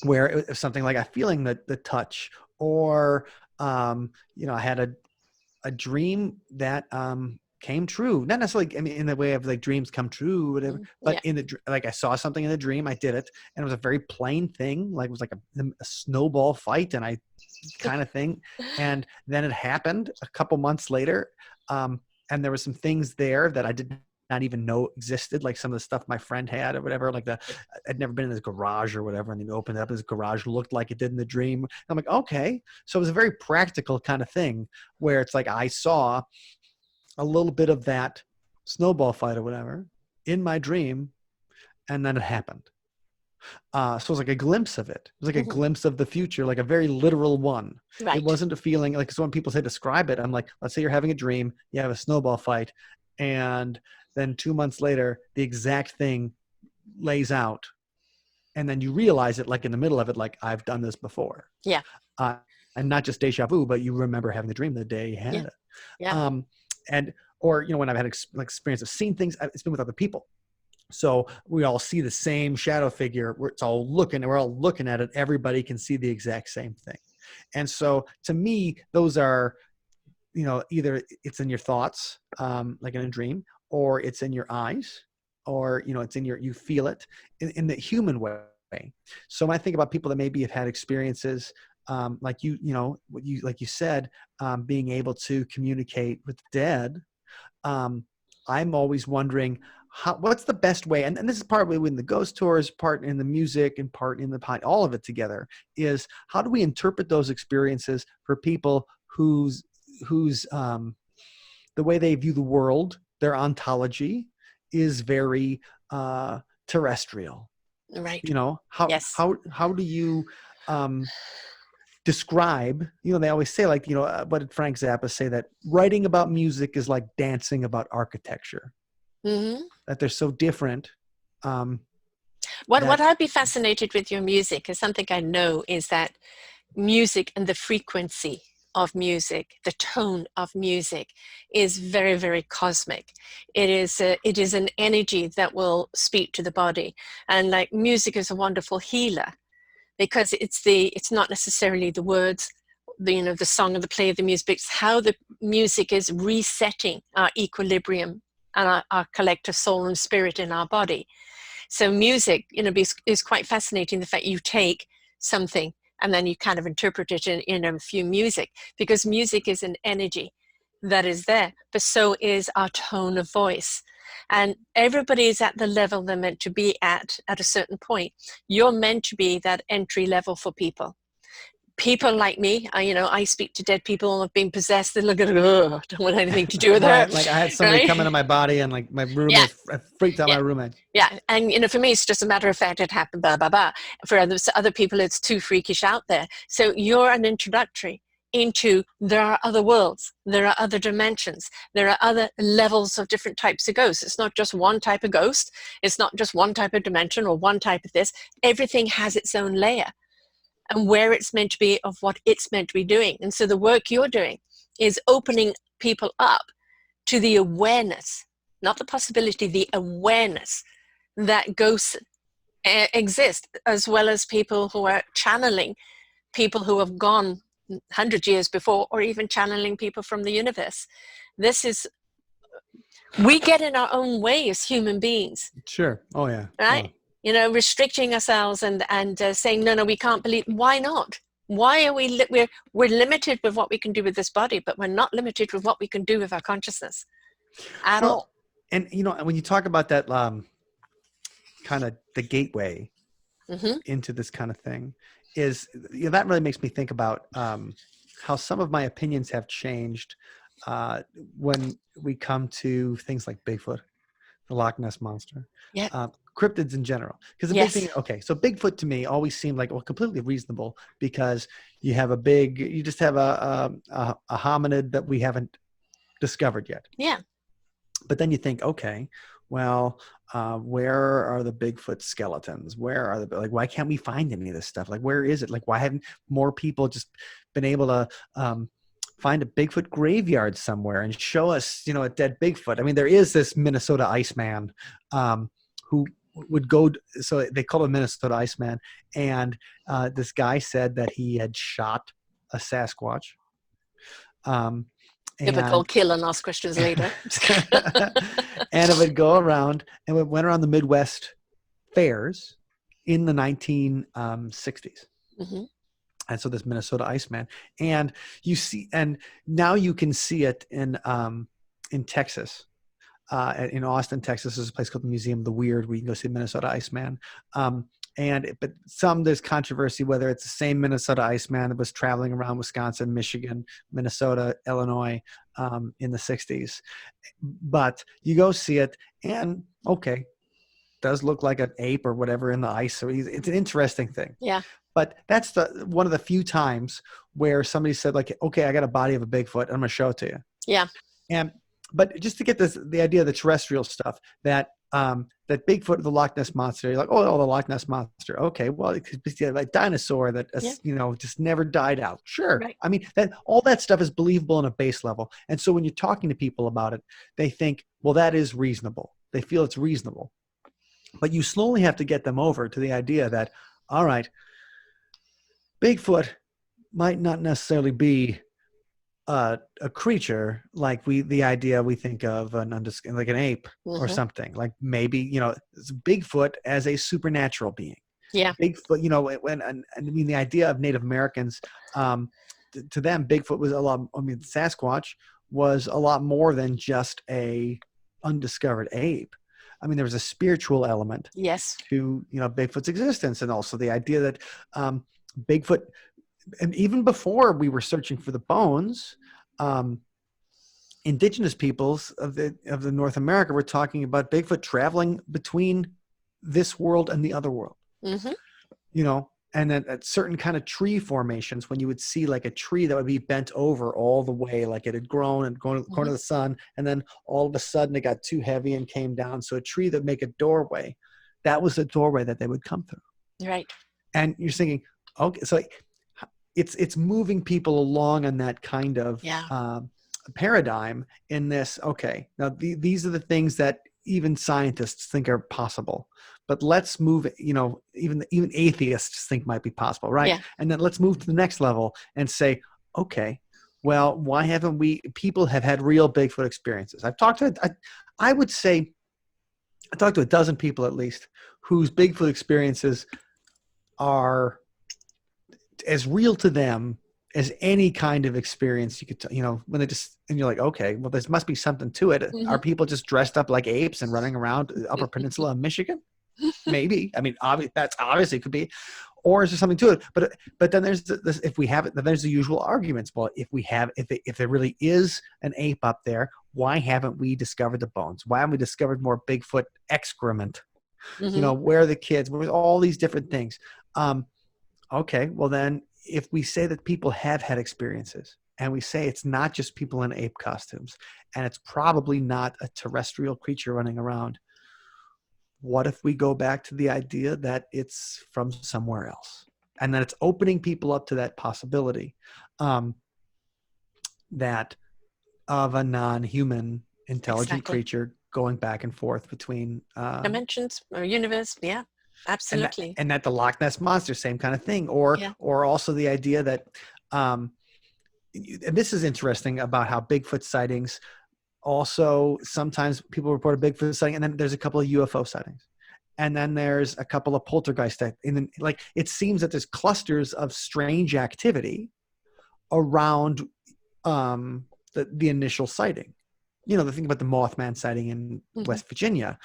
Where it was something like a feeling the touch, or, I had a dream that came true. Not necessarily, I mean, in the way of like dreams come true, whatever, but I saw something in the dream, I did it, and it was a very plain thing. Like it was like a snowball fight, and I kind of thing. And then it happened a couple months later. And there were some things there that I did not even know existed, like some of the stuff my friend had or whatever, like I'd never been in his garage or whatever. And he opened up his garage, looked like it did in the dream. And I'm like, okay. So it was a very practical kind of thing where it's like, I saw a little bit of that snowball fight or whatever in my dream. And then it happened. So it was like a glimpse of it. It was like a glimpse of the future, like a very literal one. Right. It wasn't a feeling like, so when people say describe it, I'm like, let's say you're having a dream, you have a snowball fight, and then 2 months later, the exact thing lays out. And then you realize it like in the middle of it, like I've done this before. Yeah. And not just deja vu, but you remember having the dream the day you had it. Yeah. Or, when I've had experience of seeing things, it's been with other people. So we all see the same shadow figure. We're all looking at it. Everybody can see the exact same thing. And so to me, those are, either it's in your thoughts, like in a dream, or it's in your eyes, or, it's in you feel it in the human way. So when I think about people that maybe have had experiences, like you said, being able to communicate with the dead, I'm always wondering, what's the best way? And this is partly in the ghost tours, part in the music, and part in all of it together, is how do we interpret those experiences for people whose the way they view the world, their ontology is very terrestrial. Right. How do you describe, they always say, like, what did Frank Zappa say, that writing about music is like dancing about architecture. That they're so different. What I'd be fascinated with your music is something I know is that music and the frequency of music, the tone of music, is very, very cosmic. It is an energy that will speak to the body, and like music is a wonderful healer because it's not necessarily the words, the song and the play of the music, it's how the music is resetting our equilibrium and our collective soul and spirit in our body. So music, is quite fascinating. The fact you take something and then you kind of interpret it in a few music, because music is an energy that is there, but so is our tone of voice. And everybody is at the level they're meant to be at a certain point. You're meant to be that entry level for people. People like me, I speak to dead people who've been possessed. They look at it, don't want anything to do with her. Like I had somebody come into my body, and like my roommate, I freaked out my roommate. Yeah, and for me, it's just a matter of fact, it happened, blah, blah, blah. For other people, it's too freakish out there. So you're an introductory. into there are other worlds, there are other dimensions, there are other levels of different types of ghosts. It's not just one type of ghost, it's not just one type of dimension or one type of this. Everything has its own layer and where it's meant to be, of what it's meant to be doing. And so the work you're doing is opening people up to the awareness, not the possibility, the awareness that ghosts exist, as well as people who are channeling people who have gone 100 years before, or even channeling people from the universe. This is, we get in our own way as human beings. Sure. Oh yeah. Right. Oh. You know, restricting ourselves and saying, no, we can't believe. Why not? Why are we're limited with what we can do with this body, but we're not limited with what we can do with our consciousness at all. And, you know, when you talk about that kind of the gateway into this kind of thing, is, you know, that really makes me think about how some of my opinions have changed when we come to things like Bigfoot, the Loch Ness Monster, cryptids in general. Because the big thing, okay, so Bigfoot to me always seemed like, well, completely reasonable, because you have you just have a hominid that we haven't discovered yet. Yeah. But then you think, okay, well, where are the Bigfoot skeletons? Where are the, why can't we find any of this stuff? Like, where is it? Like, why haven't more people just been able to find a Bigfoot graveyard somewhere and show us, you know, a dead Bigfoot? I mean, there is this Minnesota Iceman who would go, so they call him Minnesota Iceman. And this guy said that he had shot a Sasquatch. Typical kill and ask questions later. And it would go around, and it went around the Midwest fairs in the 1960s. And so this Minnesota Iceman, and you see, and now you can see it in Texas, in Austin, Texas. There's a place called the Museum of the Weird where you can go see Minnesota Iceman. But there's controversy whether it's the same Minnesota Iceman that was traveling around Wisconsin, Michigan, Minnesota, Illinois in the 60s. But you go see it, and okay, does look like an ape or whatever in the ice. So it's an interesting thing. Yeah. But that's one of the few times where somebody said, like, okay, I got a body of a Bigfoot, I'm going to show it to you. Yeah. But just to get the idea of the terrestrial stuff, that Bigfoot, the Loch Ness Monster, you're like, oh, the Loch Ness Monster. Okay, well, it could be a dinosaur that, you know, just never died out. Sure. Right. I mean, all that stuff is believable on a base level. And so when you're talking to people about it, they think, well, that is reasonable. They feel it's reasonable. But you slowly have to get them over to the idea that, all right, Bigfoot might not necessarily be a creature like the idea we think of like an ape or something. Like, maybe, you know, it's Bigfoot as a supernatural being. Yeah. Bigfoot, you know, the idea of Native Americans, to them, Bigfoot was Sasquatch was a lot more than just a undiscovered ape. I mean, there was a spiritual element to, you know, Bigfoot's existence, and also the idea that Bigfoot, and even before we were searching for the bones, indigenous peoples of the North America were talking about Bigfoot traveling between this world and the other world. You know, and then at certain kind of tree formations, when you would see like a tree that would be bent over all the way, like it had grown and going to the sun, and then all of a sudden it got too heavy and came down. So a tree that would make a doorway, that was the doorway that they would come through. Right. And you're thinking, okay, so it's moving people along on that kind of paradigm in this. Okay, now these are the things that even scientists think are possible, but let's move, you know, even atheists think might be possible, right? Yeah. And then let's move to the next level and say, okay, well, why haven't people have had real Bigfoot experiences? I talked to a dozen people at least whose Bigfoot experiences are as real to them as any kind of experience you could, you know, when and you're like, okay, well, there must be something to it. Are people just dressed up like apes and running around the Upper Peninsula of Michigan? Maybe. I mean, that's obviously could be, or is there something to it? But then there's this, if we have it, then there's the usual arguments. Well, if there really is an ape up there, why haven't we discovered the bones? Why haven't we discovered more Bigfoot excrement? You know, where are the kids? Where all these different things? Okay, well then, if we say that people have had experiences, and we say it's not just people in ape costumes, and it's probably not a terrestrial creature running around, what if we go back to the idea that it's from somewhere else, and that it's opening people up to that possibility, that of a non-human intelligent Exactly. creature going back and forth between Dimensions or universe. Yeah, absolutely. and that the Loch Ness monster, same kind of thing, Yeah. or also the idea that and this is interesting about how Bigfoot sightings also, sometimes people report a Bigfoot sighting, and then there's a couple of UFO sightings, and then there's a couple of poltergeist, and then, like, it seems that there's clusters of strange activity around the initial sighting. The thing about the Mothman sighting in West Virginia,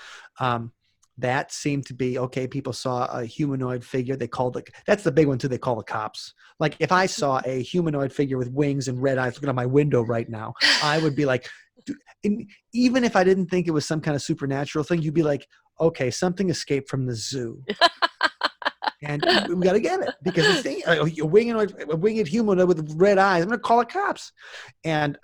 that seemed to be okay. People saw a humanoid figure. They called it, that's the big one too. They call the cops. Like, if I saw a humanoid figure with wings and red eyes looking at my window right now, I would be like, and even if I didn't think it was some kind of supernatural thing, you'd be like, okay, something escaped from the zoo. And we got to get it, because it's a winged humanoid with red eyes. I'm going to call the cops. And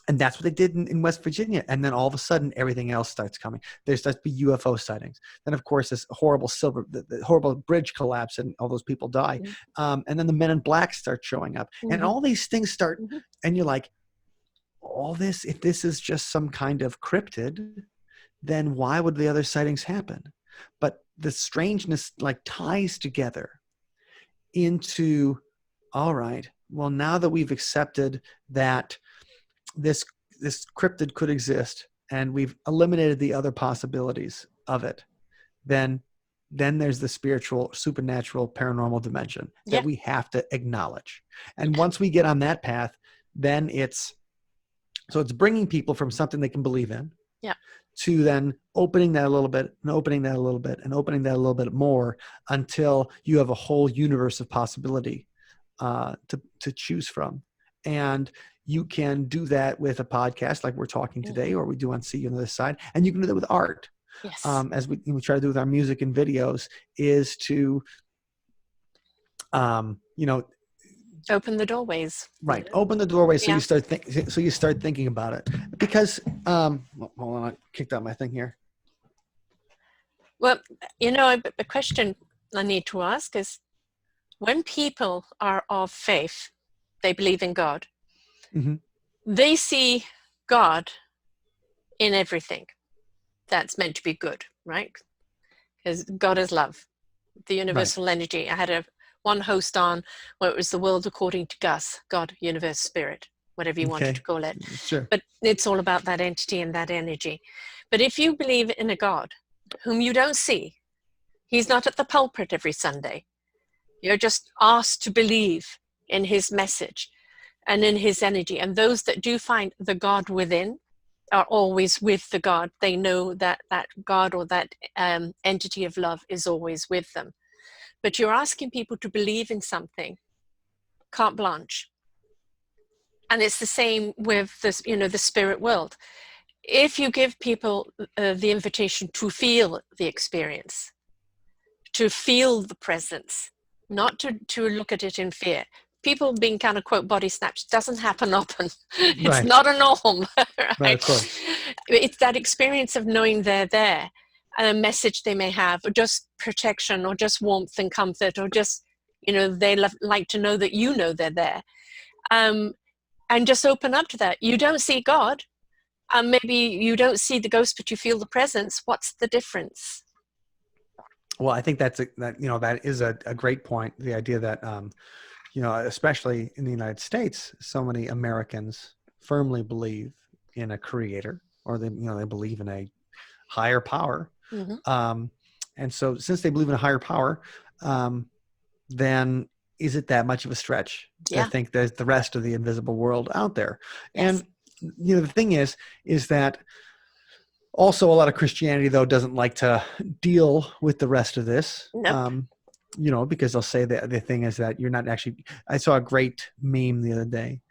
that's what they did in West Virginia. And then all of a sudden, everything else starts coming. There starts to be UFO sightings. Then, of course, this horrible the horrible bridge collapse and all those people die. And then the Men in Black start showing up. And all these things start, and you're like, all this, if this is just some kind of cryptid, then why would the other sightings happen? But the strangeness, like, ties together into, all right, well, now that we've accepted that this cryptid could exist, and we've eliminated the other possibilities of it, then there's the spiritual, supernatural, paranormal dimension that we have to acknowledge. And once we get on that path, then it's bringing people from something they can believe in, to then opening that a little bit, and opening that a little bit, and opening that a little bit more, until you have a whole universe of possibility to choose from. And you can do that with a podcast like we're talking today, or we do on See You on the Other Side. And you can do that with art. Yes. As we try to do with our music and videos, is to, open the doorways. Right. Open the doorway. So you start thinking about it, because, hold on, I kicked out my thing here. Well, a question I need to ask is, when people are of faith, they believe in God. They see God in everything that's meant to be good, right? Because God is love, the universal energy. I had one host on where it was the world according to Gus, God, universe, spirit, whatever you wanted to call it. Sure. But it's all about that entity and that energy. But if you believe in a God whom you don't see, he's not at the pulpit every Sunday. You're just asked to believe in his message and in his energy. And those that do find the God within are always with the God. They know that God, or that entity of love, is always with them. But you're asking people to believe in something, carte blanche. And it's the same with this, the spirit world. If you give people the invitation to feel the experience, to feel the presence, not to look at it in fear. People being kind of, quote, body snatched doesn't happen often. It's not a norm. Right? Of course. It's that experience of knowing they're there, and a message they may have, or just protection, or just warmth and comfort, or just, they like to know that they're there. And just open up to that. You don't see God, and maybe you don't see the ghost, but you feel the presence. What's the difference? Well, I think that is a great point. The idea that, especially in the United States, so many Americans firmly believe in a creator, or they believe in a higher power. And so, since they believe in a higher power, then is it that much of a stretch to think there's the rest of the invisible world out there? Yes. And the thing is that also a lot of Christianity, though, doesn't like to deal with the rest of this. Nope. Because they'll say that the thing is that you're not actually. I saw a great meme the other day,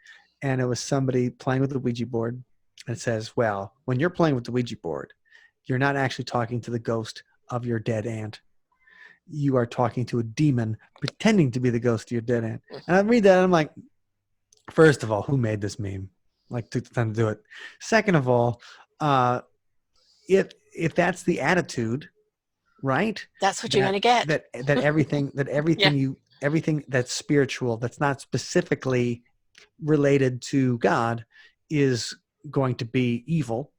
and it was somebody playing with the Ouija board, and it says, well, when you're playing with the Ouija board, you're not actually talking to the ghost of your dead aunt. you are talking to a demon pretending to be the ghost of your dead aunt. And I read that and I'm like, first of all, who made this meme? Like, took the time to do it. Second of all, if that's the attitude, right? That's what you're going to get. That everything Yeah. everything that's spiritual, that's not specifically related to God, is going to be evil.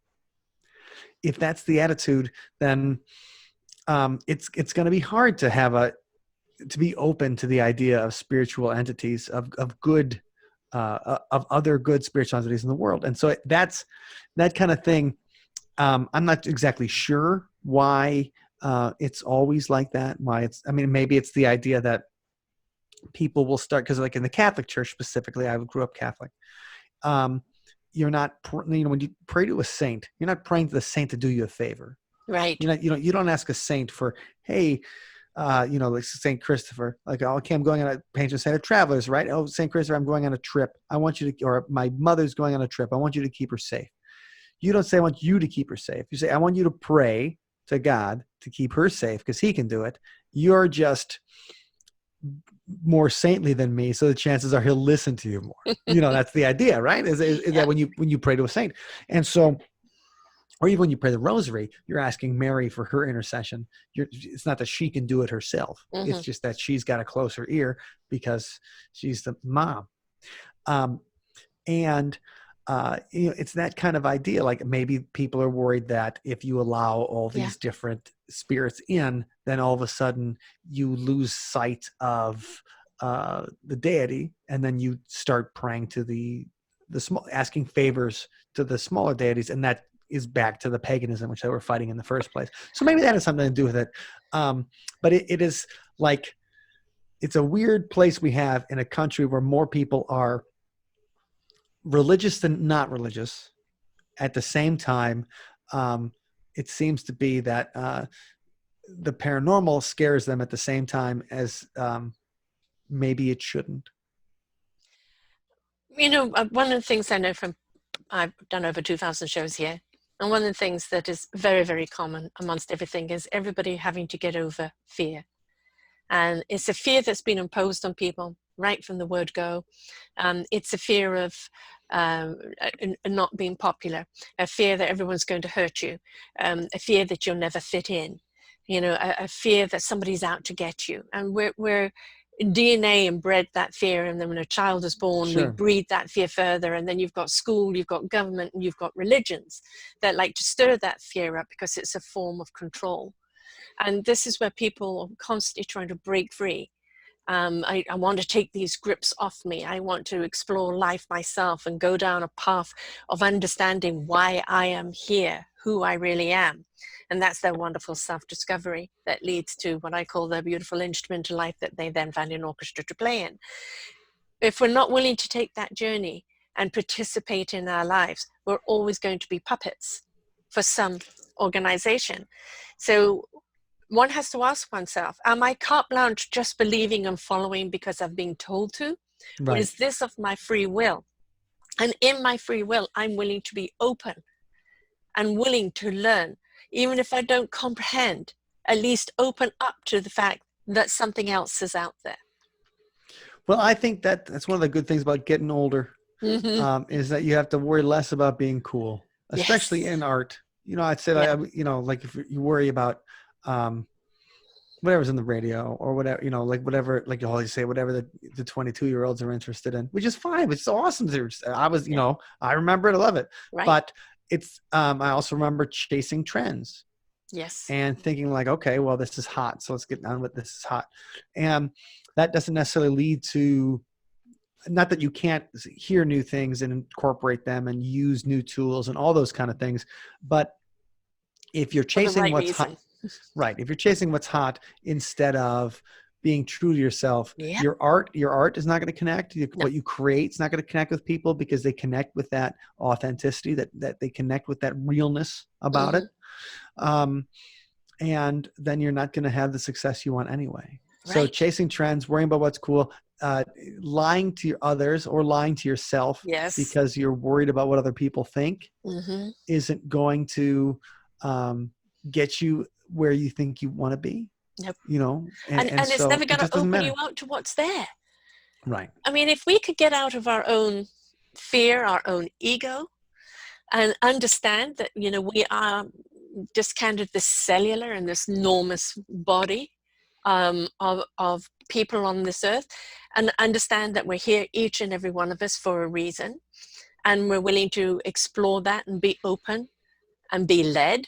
If that's the attitude, then it's going to be hard to be open to the idea of spiritual entities, of good, of other good spiritual entities in the world. And so that's that kind of thing. I'm not exactly sure why it's always like that. Maybe it's the idea that people will start, because like in the Catholic Church specifically, I grew up Catholic. You're not, when you pray to a saint, you're not praying to the saint to do you a favor. Right. You don't ask a saint for, hey, like St. Christopher, like, oh, okay, I'm going on a patron saint of travelers, right? Oh, St. Christopher, I'm going on a trip. I want you to, or my mother's going on a trip. I want you to keep her safe. You don't say, I want you to keep her safe. You say, I want you to pray to God to keep her safe because he can do it. You're just more saintly than me, so the chances are he'll listen to you more. That's the idea, right? Is that when you pray to a saint. And so, or even when you pray the rosary, you're asking Mary for her intercession. It's not that she can do it herself. Mm-hmm. It's just that she's got a closer ear because she's the mom. It's that kind of idea. Like maybe people are worried that if you allow all these different spirits in, then all of a sudden you lose sight of the deity, and then you start praying to the small, asking favors to the smaller deities, and that is back to the paganism which they were fighting in the first place. So maybe that has something to do with it. But it is like, it's a weird place we have in a country where more people are religious than not religious. At the same time, it seems to be that the paranormal scares them at the same time as maybe it shouldn't. One of the things I know from, I've done over 2,000 shows here, and one of the things that is very, very common amongst everything is everybody having to get over fear. And it's a fear that's been imposed on people right from the word go. It's a fear of not being popular, a fear that everyone's going to hurt you, a fear that you'll never fit in, a fear that somebody's out to get you. And we're DNA inbred that fear, and then when a child is born, we breed that fear further, and then you've got school, you've got government, and you've got religions that like to stir that fear up because it's a form of control. And this is where people are constantly trying to break free. I want to take these grips off me. I want to explore life myself and go down a path of understanding why I am here, who I really am. And that's their wonderful self-discovery that leads to what I call their beautiful instrumental life that they then find an orchestra to play in. If we're not willing to take that journey and participate in our lives, we're always going to be puppets for some organization. So one has to ask oneself, am I carte blanche just believing and following because I've been told to? Right. Or is this of my free will? And in my free will, I'm willing to be open and willing to learn. Even if I don't comprehend, at least open up to the fact that something else is out there. Well, I think that's one of the good things about getting older, is that you have to worry less about being cool, especially in art. I'd say, like if you worry about whatever's in the radio or whatever, whatever, like you always say, whatever the 22-year-olds are interested in, which is fine. It's awesome. I remember it. I love it. Right. But it's, I also remember chasing trends. Yes. And thinking like, okay, well, this is hot, so let's get on with this is hot. And that doesn't necessarily lead to, not that you can't hear new things and incorporate them and use new tools and all those kind of things. But if you're chasing what's hot, right. If you're chasing what's hot instead of being true to yourself, your art is not going to connect. What you create is not going to connect with people because they connect with that authenticity, that they connect with that realness about it. And then you're not going to have the success you want anyway. Right. So chasing trends, worrying about what's cool, lying to others or lying to yourself because you're worried about what other people think isn't going to get you where you think you want to be. Nope. you know, And it's so never it going to just doesn't open you matter. out to what's there. Right. I mean, if we could get out of our own fear, our own ego, and understand that, you know, we are just kind of this cellular and this enormous body of people on this earth, and understand that we're here, each and every one of us, for a reason, and we're willing to explore that and be open and be led,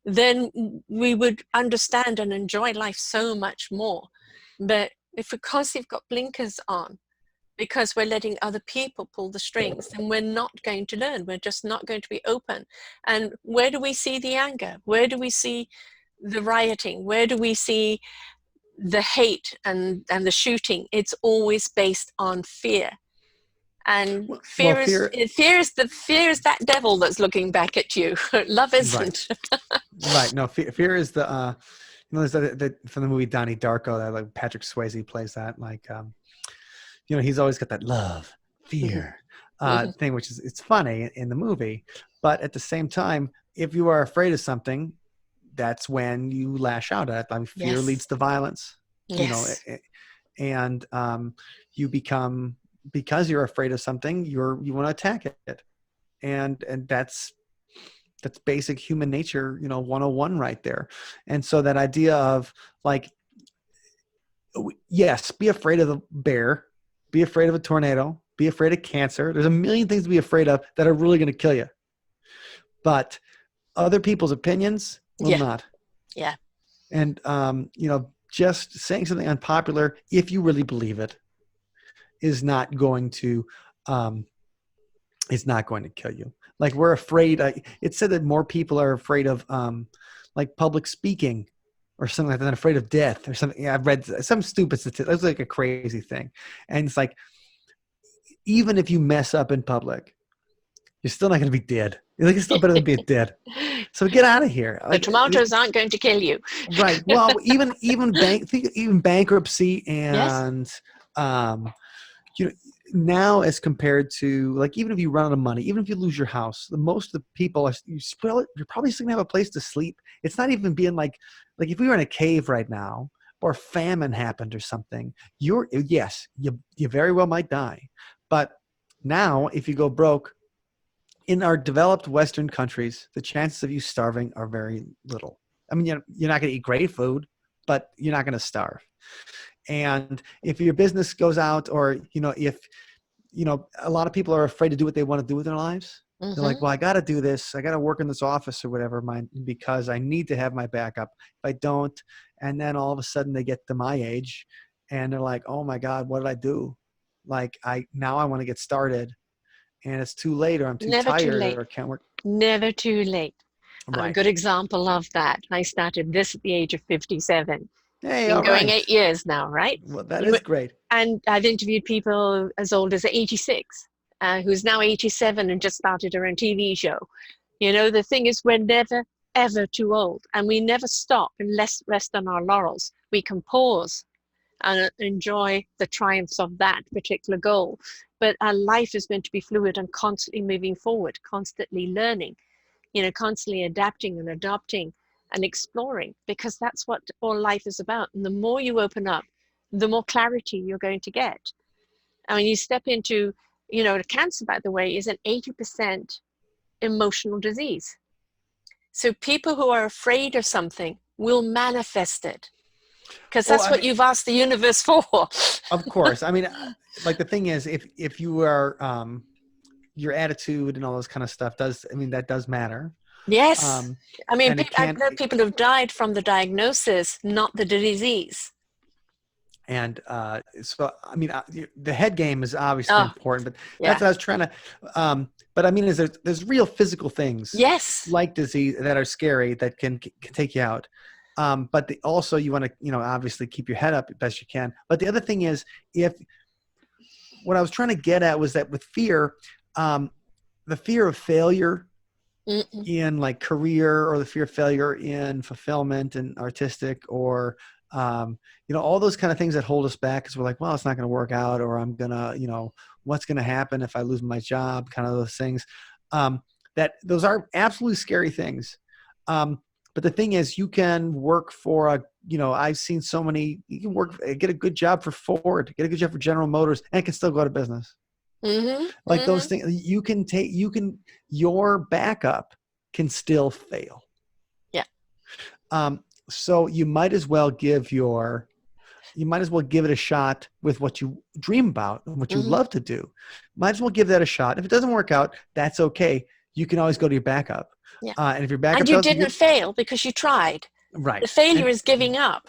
then we would understand and enjoy life so much more. But if we constantly got blinkers on, because we're letting other people pull the strings, then we're not going to learn. We're just not going to be open. And where do we see the anger? Where do we see the rioting? Where do we see the hate and the shooting? It's always based on fear. And Well, fear is fear, fear is that devil that's looking back at you. Love right, isn't. right. No, fear is the, you know, there's from the movie Donnie Darko, that like Patrick Swayze plays that, like, you know, he's always got that love, Mhm, fear, mhm. thing, which is, it's funny in the movie, but at the same time, if you are afraid of something, that's when you lash out at it. I mean, fear leads Yes, to violence, you know, yes. and you become, because you're afraid of something, you want to attack it, and that's basic human nature, you know, 101 right there. And so that idea of like, yes, be afraid of the bear, be afraid of a tornado, be afraid of cancer. There's a million things to be afraid of that are really going to kill you. But other people's opinions will Yeah, not. yeah. And, you know, just saying something unpopular, if you really believe it, is not going to, um, is not going to kill you. Like, we're afraid. It said that more people are afraid of, like, public speaking or something like that, than afraid of death or something. Yeah, I've read some stupid statistic. That's like a crazy thing. And it's like, even if you mess up in public, you're still not going to be dead. You're like, it's still better than being dead. So get out of here. The Like, tomatoes aren't going to kill you. right. Well, even bankruptcy Yes. and, you know, now as compared to, like, even if you run out of money, even if you lose your house, the most of the people are, you're probably still gonna have a place to sleep. It's not even being like if we were in a cave right now, or famine happened or something, yes, you very well might die. But now, if you go broke in our developed Western countries, the chances of you starving are very little. I mean, you're not going to eat great food, but you're not going to starve. And if your business goes out, or, you know, if, you know, a lot of people are afraid to do what they want to do with their lives. They're like, Mm-hmm. well, I got to do this. I got to work in this office or whatever, because I need to have my backup. If I don't, and then all of a sudden they get to my age and they're like, oh my God, what did I do? Like, now I want to get started, and it's too late, or I'm too Never too tired, late. or can't work. Never too late. I'm a Right. good example of that. I started this at the age of 57. Hey, Been all going right. 8 years now, right? Well, that is great. And I've interviewed people as old as 86, who's now 87 and just started her own TV show. You know, the thing is, we're never, ever too old. And we never stop and rest on our laurels. We can pause and enjoy the triumphs of that particular goal. But our life is going to be fluid and constantly moving forward, constantly learning, you know, constantly adapting and adopting and exploring, because that's what all life is about. And the more you open up, the more clarity you're going to get. I mean, you step into, you know, cancer, by the way, is an 80% emotional disease. So people who are afraid of something will manifest it, because Well, that's I what mean, you've asked the universe for. of course. I mean, like, the thing is, if you are, your attitude and all this kind of stuff does, I mean, that does matter. Yes. Um, I mean, and it I've can, known people who've died from the diagnosis, not the disease. and so, I mean, the head game is obviously Oh, important, but that's yeah. what I was trying to, but I mean, is there's real physical things Yes. like disease that are scary, that can take you out. But also, you want to, you know, obviously keep your head up as best you can. But the other thing is, if what I was trying to get at was that with fear, um, the fear of failure Mm-mm. in, like, career, or the fear of failure in fulfillment and artistic, or, you know, all those kind of things that hold us back, because we're like, well, it's not going to work out, or I'm going to, you know, what's going to happen if I lose my job, kind of those things. That those are absolutely scary things. But the thing is, you can work for a I've seen so many, you can get a good job for Ford, get a good job for General Motors, and can still go to business. Like those things, your backup can still fail. Yeah. So you might as well give it a shot with what you dream about and what you love to do. Might as well give that a shot. If it doesn't work out, that's okay. You can always go to your backup. Yeah. And if your backup and you didn't fail because you tried. Right. The failure is giving up.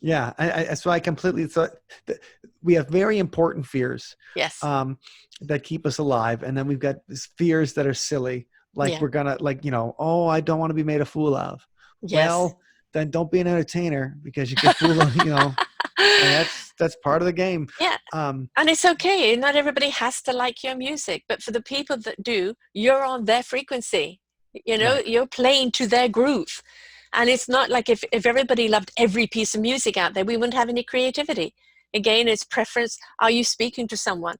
Yeah. So I completely thought that we have very important fears. Yes. That keep us alive. And then we've got these fears that are silly. Like we're going to I don't want to be made a fool of. Yes. Well, then don't be an entertainer because you get fooled, and that's part of the game. Yeah. And it's okay. Not everybody has to like your music, but for the people that do, you're on their frequency. Right. You're playing to their groove. And it's not like if everybody loved every piece of music out there, we wouldn't have any creativity. Again, it's preference. Are you speaking to someone?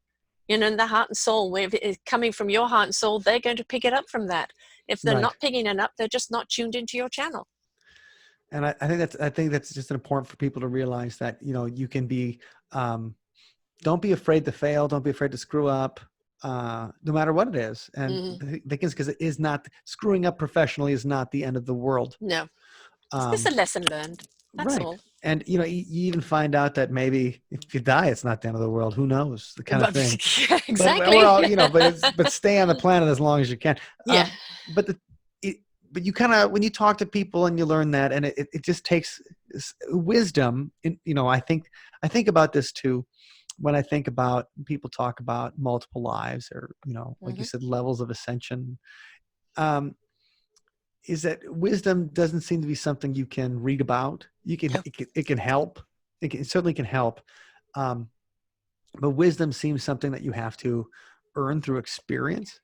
In the heart and soul, where it's coming from your heart and soul, they're going to pick it up from that. If they're not picking it up, they're just not tuned into your channel. And I think that's just important for people to realize that, you can be, don't be afraid to fail. Don't be afraid to screw up, no matter what it is. And the thing is, because it is not, screwing up professionally is not the end of the world. No, it's just a lesson learned. That's all. And, you even find out that maybe if you die, it's not the end of the world. Who knows? The kind of thing. Exactly. But stay on the planet as long as you can. Yeah. But you kind of, when you talk to people and you learn that, and it just takes wisdom. I think about this too, when I think about people talk about multiple lives or, like you said, levels of ascension, is that wisdom doesn't seem to be something you can read about. It can help. It certainly can help. But wisdom seems something that you have to earn through experience.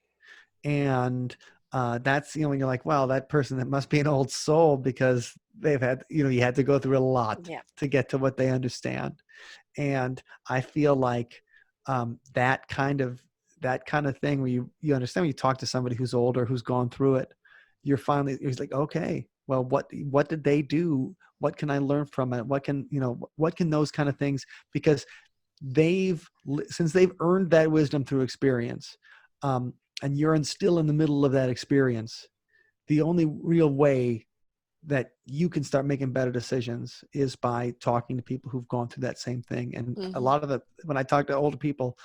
And that's, when you're like, wow, that person, that must be an old soul because they've had, you had to go through a lot to get to what they understand. And I feel like that kind of thing where you understand, when you talk to somebody who's older, who's gone through it, it's like, okay, well, what did they do? What can I learn from it? What can those kind of things, because since they've earned that wisdom through experience, and you're still in the middle of that experience, the only real way that you can start making better decisions is by talking to people who've gone through that same thing. And a lot of when I talk to older people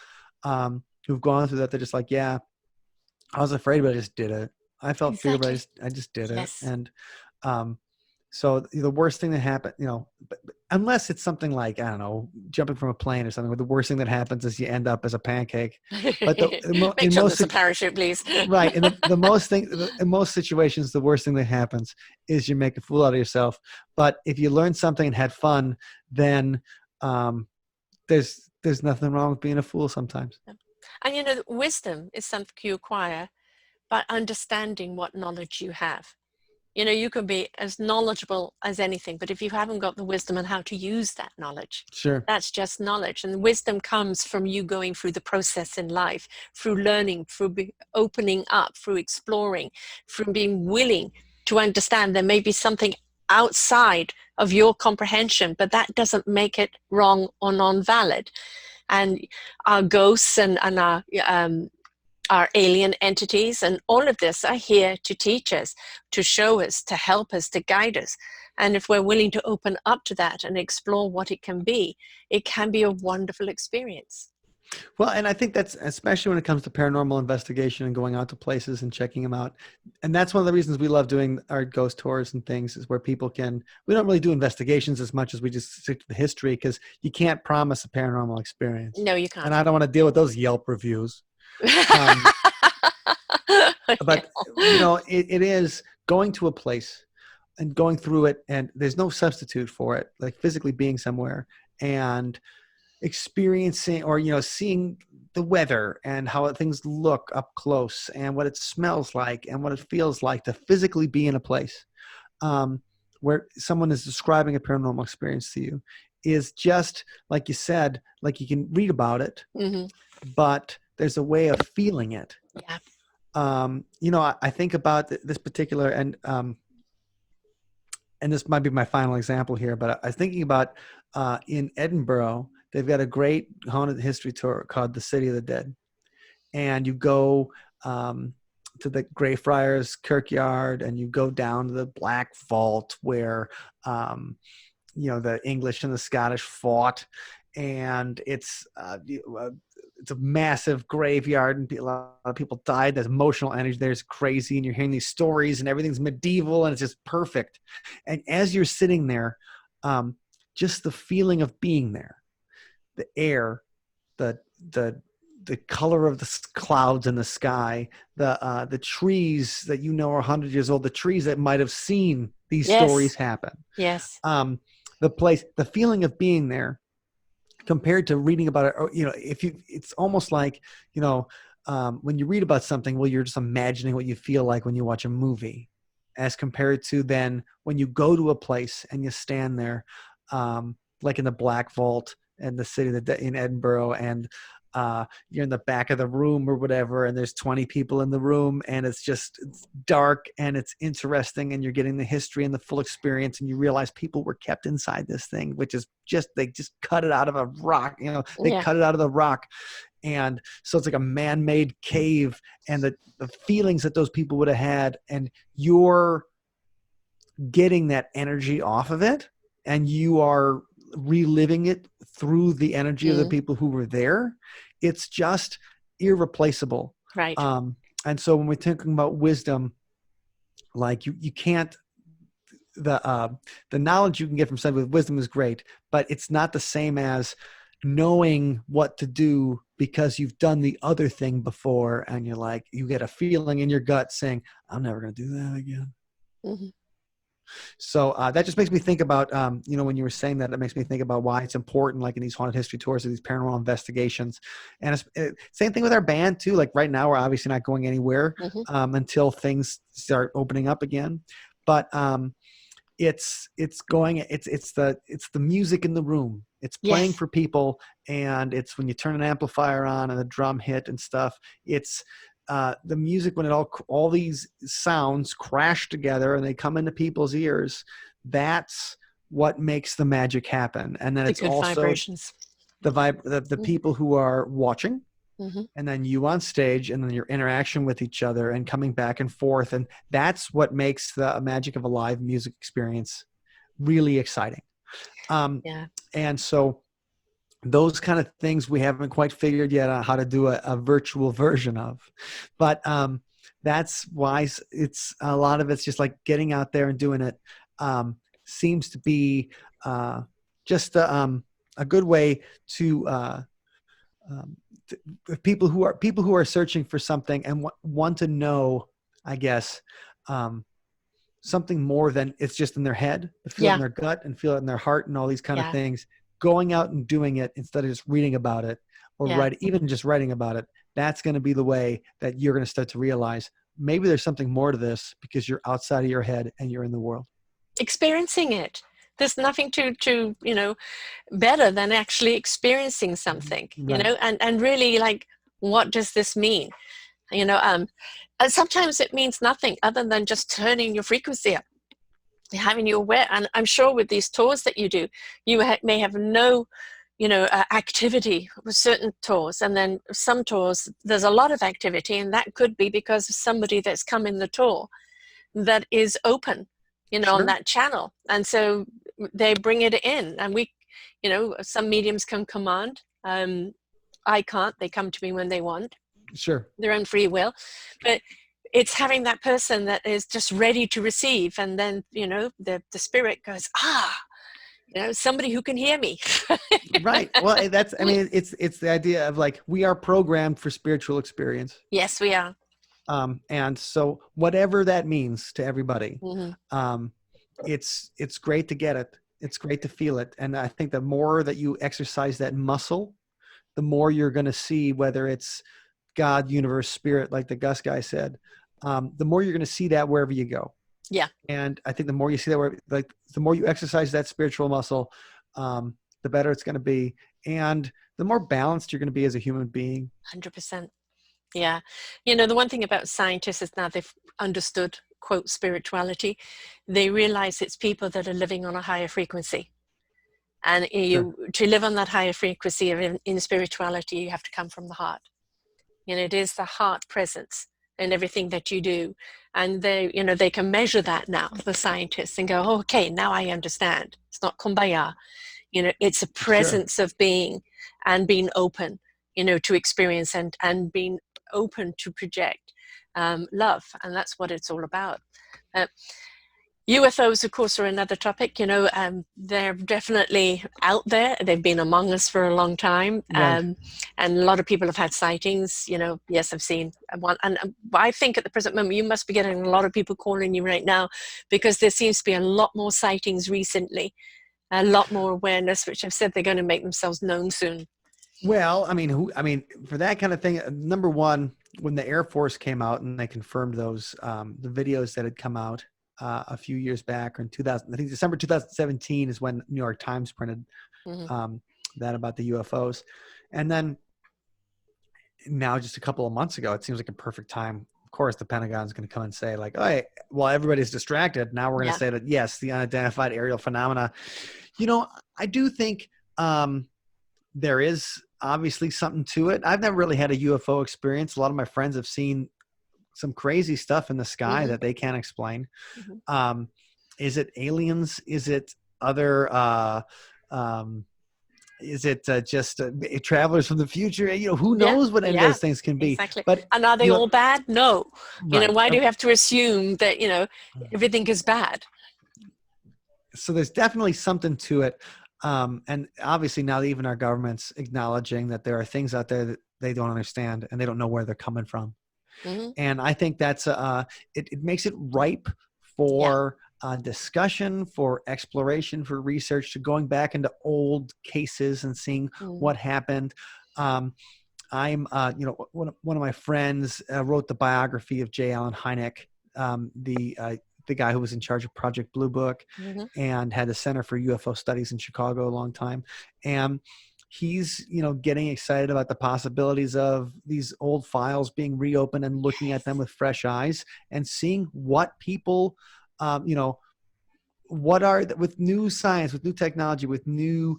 who've gone through that, they're just like, yeah, I was afraid, but I just did it. I felt fear, but I just did it. And so the worst thing that happened, but unless it's something like, I don't know, jumping from a plane or something, where the worst thing that happens is you end up as a pancake. But make sure there's a parachute, please. Right. And in most situations, the worst thing that happens is you make a fool out of yourself. But if you learn something and had fun, then there's nothing wrong with being a fool sometimes. And wisdom is something you acquire by understanding what knowledge you have. You can be as knowledgeable as anything, but if you haven't got the wisdom on how to use that knowledge, sure, that's just knowledge. And wisdom comes from you going through the process in life, through learning, through opening up, through exploring, from being willing to understand there may be something outside of your comprehension, but that doesn't make it wrong or non-valid. And our ghosts and our alien entities and all of this are here to teach us, to show us, to help us, to guide us. And if we're willing to open up to that and explore what it can be a wonderful experience. Well, and I think that's especially when it comes to paranormal investigation and going out to places and checking them out. And that's one of the reasons we love doing our ghost tours and things, is where people we don't really do investigations as much as we just stick to the history, because you can't promise a paranormal experience. No, you can't. And I don't want to deal with those Yelp reviews. But it is going to a place and going through it, and there's no substitute for it, like physically being somewhere and experiencing or seeing the weather and how things look up close and what it smells like and what it feels like to physically be in a place where someone is describing a paranormal experience to you, is just like you said, like you can read about it, but there's a way of feeling it. Yeah. I think about this particular, and and this might be my final example here, but I was thinking about in Edinburgh, they've got a great haunted history tour called The City of the Dead. And you go to the Greyfriars Kirkyard, and you go down to the Black Vault where, the English and the Scottish fought. And it's a massive graveyard, and a lot of people died. There's emotional energy there's crazy, and you're hearing these stories, and everything's medieval, and it's just perfect. And as you're sitting there, just the feeling of being there, the air, the color of the clouds in the sky, the trees that are 100 years old, the trees that might have seen these stories happen. Yes. The place, the feeling of being there, compared to reading about it, or, it's almost like, when you read about something, well, you're just imagining what you feel like when you watch a movie, as compared to then when you go to a place and you stand there, like in the Black Vault and the City in Edinburgh, and you're in the back of the room or whatever, and there's 20 people in the room, and it's dark and it's interesting, and you're getting the history and the full experience, and you realize people were kept inside this thing, which is they just cut it out of a rock, cut it out of the rock. And so it's like a man-made cave, and the feelings that those people would have had, and you're getting that energy off of it, and you are reliving it through the energy of the people who were there. It's just irreplaceable. Right. And so when we're talking about wisdom, like you can't, the knowledge you can get from somebody with wisdom is great, but it's not the same as knowing what to do because you've done the other thing before, and you're like, you get a feeling in your gut saying, I'm never going to do that again. Mm-hmm. So that just makes me think about, when you were saying that, it makes me think about why it's important, like in these haunted history tours or these paranormal investigations. And same thing with our band too. Like right now, we're obviously not going anywhere until things start opening up again. But it's the music in the room. It's playing for people, and it's when you turn an amplifier on and the drum hit and stuff. It's the music, when all these sounds crash together and they come into people's ears, that's what makes the magic happen. And then it's also vibrations. The people who are watching, and then you on stage, and then your interaction with each other and coming back and forth. And that's what makes the magic of a live music experience really exciting. And so those kind of things we haven't quite figured yet on how to do a virtual version of, but that's why it's a lot of it's just like getting out there and doing it. Seems to be just a good way to people who are searching for something and want to know, I guess, something more than it's just in their head, feel it in their gut and feel it in their heart and all these kind of things. Going out and doing it instead of just reading about it or even just writing about it. That's going to be the way that you're going to start to realize maybe there's something more to this, because you're outside of your head and you're in the world. Experiencing it. There's nothing to better than actually experiencing something, and really, like, what does this mean? And sometimes it means nothing other than just turning your frequency up, having you aware. And I'm sure with these tours that you do, you may have no activity with certain tours, and then some tours there's a lot of activity, and that could be because of somebody that's come in the tour that is open on that channel, and so they bring it in. And we some mediums can command, I can't. They come to me when they want, their own free will, but it's having that person that is just ready to receive, and then the spirit goes, somebody who can hear me. Right. Well, it's the idea of, like, we are programmed for spiritual experience. Yes, we are. And so whatever that means to everybody, it's great to get it. It's great to feel it. And I think the more that you exercise that muscle, the more you're going to see, whether it's God, universe, spirit, like the Gus guy said, the more you're going to see that wherever you go. Yeah. And I think the more you see that, the more you exercise that spiritual muscle, the better it's going to be. And the more balanced you're going to be as a human being. 100%. Yeah. The one thing about scientists is now they've understood quote spirituality, they realize it's people that are living on a higher frequency. And Sure. to live on that higher frequency in spirituality, you have to come from the heart. And it is the heart presence in everything that you do. And they can measure that now, the scientists, and go, oh, okay, now I understand. It's not kumbaya. It's a presence of being and being open, to experience and being open to project love. And that's what it's all about. UFOs, of course, are another topic. They're definitely out there. They've been among us for a long time. Right. And a lot of people have had sightings. Yes, I've seen one. And I think at the present moment, you must be getting a lot of people calling you right now, because there seems to be a lot more sightings recently, a lot more awareness, which have said they're going to make themselves known soon. Well, for that kind of thing, number one, when the Air Force came out and they confirmed those, the videos that had come out a few years back, or in 2000, I think December 2017 is when New York Times printed that about the UFOs. And then now, just a couple of months ago, it seems like a perfect time. Of course, the Pentagon's going to come and say, like, oh, hey, well, everybody's distracted. Now we're going to say that, yes, the unidentified aerial phenomena. I do think there is obviously something to it. I've never really had a UFO experience. A lot of my friends have seen some crazy stuff in the sky that they can't explain. Is it aliens? Is it other, is it just travelers from the future? Who knows what any of those things can be. Exactly. But and are they all bad? No. Right. Why do you have to assume that, everything is bad? So there's definitely something to it. And obviously now even our government's acknowledging that there are things out there that they don't understand and they don't know where they're coming from. And I think that's it makes it ripe for discussion, for exploration, for research, to going back into old cases and seeing what happened. I'm one of my friends wrote the biography of J. Allen Hynek, the guy who was in charge of Project Blue Book and had the Center for UFO Studies in Chicago a long time. And he's, getting excited about the possibilities of these old files being reopened and looking at them with fresh eyes and seeing what people, what are, with new science, with new technology, with new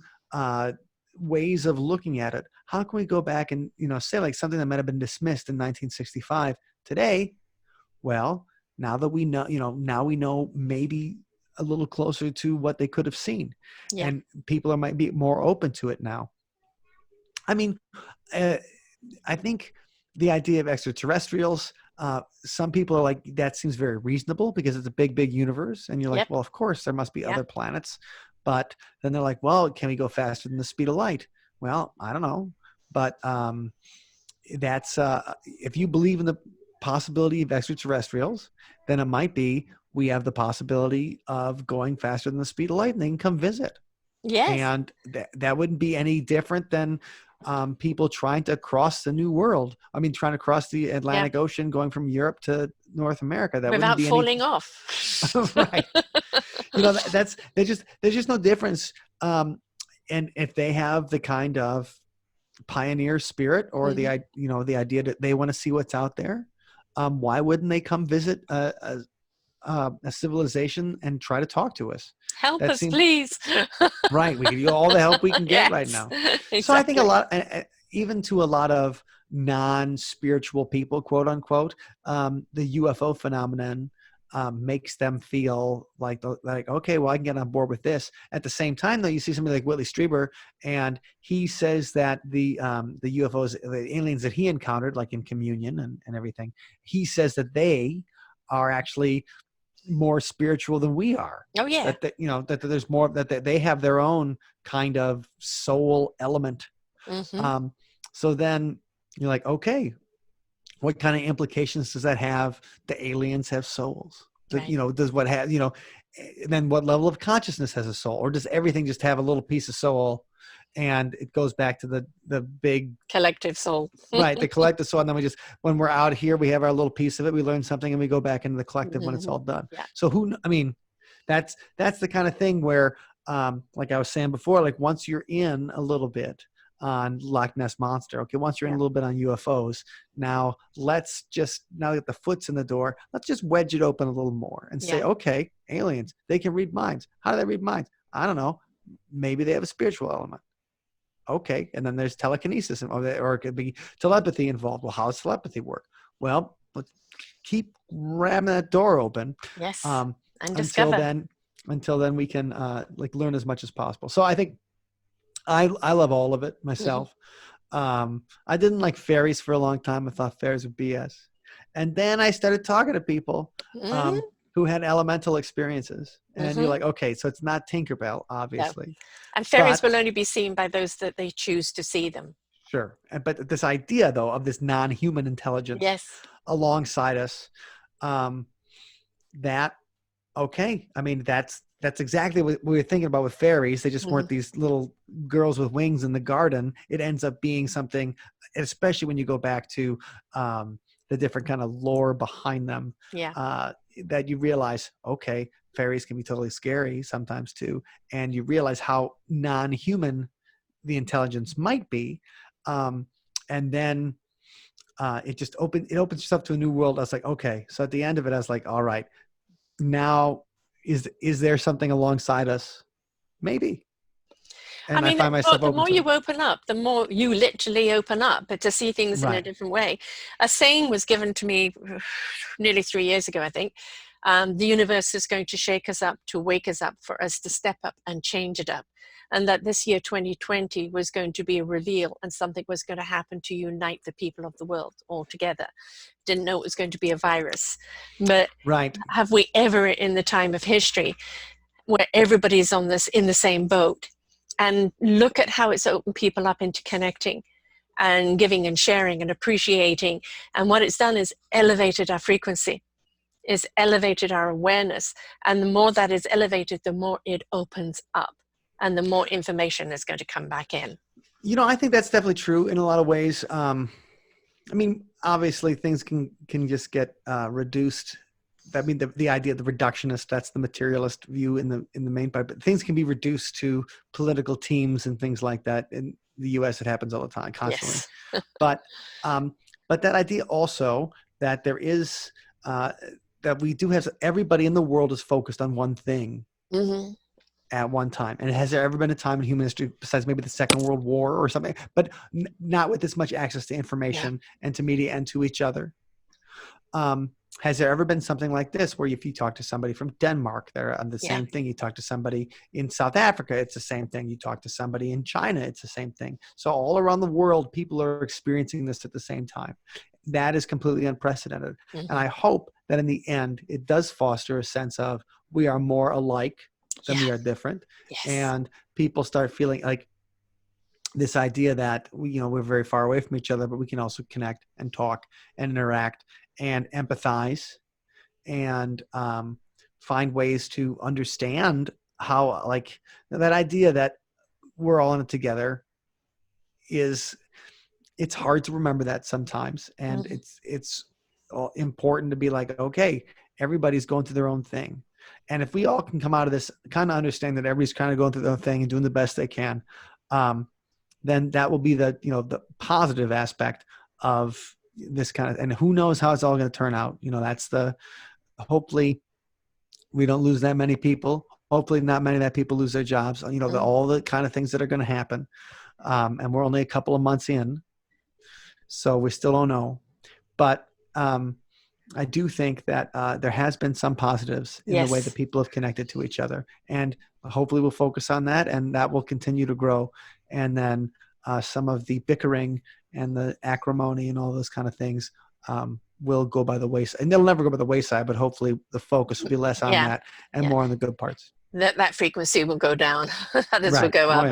ways of looking at it. How can we go back and, say like something that might have been dismissed in 1965 today? Well, now that we know, now we know maybe a little closer to what they could have seen, and people might be more open to it now. I think the idea of extraterrestrials, some people are like, that seems very reasonable because it's a big, big universe. And you're like, well, of course there must be other planets, but then they're like, well, can we go faster than the speed of light? Well, I don't know. But that's if you believe in the possibility of extraterrestrials, then it might be we have the possibility of going faster than the speed of light and they can come visit. Yes. And that wouldn't be any different than people trying to cross the new world. Trying to cross the Atlantic Ocean, going from Europe to North America. That without wouldn't be falling off. Right. There's just no difference. And if they have the kind of pioneer spirit or the idea that they want to see what's out there, why wouldn't they come visit a civilization and try to talk to us? Help us, please. Right. We give you all the help we can get right now. Exactly. So I think a lot, even to a lot of non-spiritual people, quote unquote, the UFO phenomenon makes them feel like, okay, well, I can get on board with this. At the same time, though, you see somebody like Whitley Strieber, and he says that the UFOs, the aliens that he encountered, like in communion and everything, he says that they are actually more spiritual than we are. Oh yeah. That there's more, that they have their own kind of soul element. So then you're like, okay, what kind of implications does that have? The aliens have souls. Right. Does what have, then what level of consciousness has a soul? Or does everything just have a little piece of soul? And it goes back to the big collective soul. Right. The collective soul. And then we just, when we're out here, we have our little piece of it. We learn something and we go back into the collective when it's all done. Yeah. So that's the kind of thing where, like I was saying before, like once you're in a little bit, on Loch Ness Monster. Okay, once you're in a little bit on UFOs, now that the foot's in the door, let's just wedge it open a little more and say, Yeah. okay, aliens, they can read minds. How do they read minds? I don't know. Maybe they have a spiritual element. Okay, and then there's telekinesis, or it could be telepathy involved. Well, how does telepathy work? Well, let's keep ramming that door open. Yes. And discover. Until then, we can learn as much as possible. So I think I love all of it myself. I didn't like fairies for a long time. I thought fairies were BS, and then I started talking to people who had elemental experiences, and you're like, okay, so it's not Tinkerbell, obviously. No. And fairies will only be seen by those that they choose to see them. Sure, but this idea, though, of this non-human intelligence alongside us, that's exactly what we were thinking about with fairies. They just weren't these little girls with wings in the garden. It ends up being something, especially when you go back to the different kind of lore behind them, that you realize, okay, fairies can be totally scary sometimes too. And you realize how non-human the intelligence might be. And then it opens yourself to a new world. I was like, okay. So at the end of it, I was like, all right, now is there something alongside us? Maybe. And I find myself the more you open up, the more you literally open up, but to see things in a different way. A saying was given to me nearly 3 years ago, I think. The universe is going to shake us up, to wake us up, for us to step up and change it up. And that this year, 2020, was going to be a reveal, and something was going to happen to unite the people of the world all together. Didn't know it was going to be a virus. But have we ever, in the time of history, where everybody's in the same boat? And look at how it's opened people up into connecting and giving and sharing and appreciating. And what it's done is elevated our frequency, is elevated our awareness. And the more that is elevated, the more it opens up, and the more information is going to come back in. I think that's definitely true in a lot of ways. Obviously things can just get reduced. I mean, the idea of the reductionist, that's the materialist view in the main part, but things can be reduced to political teams and things like that. In the US, it happens all the time, constantly. Yes. But that idea also that there is, that we do have, everybody in the world is focused on one thing at one time. And has there ever been a time in human history, besides maybe the Second World War or something, but not with this much access to information and to media and to each other? Has there ever been something like this where if you talk to somebody from Denmark, they're on the same thing. You talk to somebody in South Africa, it's the same thing. You talk to somebody in China, it's the same thing. So all around the world, people are experiencing this at the same time. That is completely unprecedented. And I hope that in the end, it does foster a sense of we are more alike than we are different. Yes. And people start feeling like this idea that we're very far away from each other, but we can also connect and talk and interact and empathize and find ways to understand how, like, that idea that we're all in it together it's hard to remember that sometimes. And it's important to be like, okay, everybody's going through their own thing. And if we all can come out of this kind of understand that everybody's kind of going through their own thing and doing the best they can, then that will be the positive aspect of this kind of, and who knows how it's all going to turn out. Hopefully we don't lose that many people. Hopefully not many of that people lose their jobs, all the kind of things that are going to happen. And we're only a couple of months in, so we still don't know. But I do think that there has been some positives in the way that people have connected to each other. And hopefully we'll focus on that, and that will continue to grow. And then some of the bickering and the acrimony and all those kind of things will go by the wayside. And they'll never go by the wayside, but hopefully the focus will be less on that and more on the good parts. That frequency will go down, others will go up.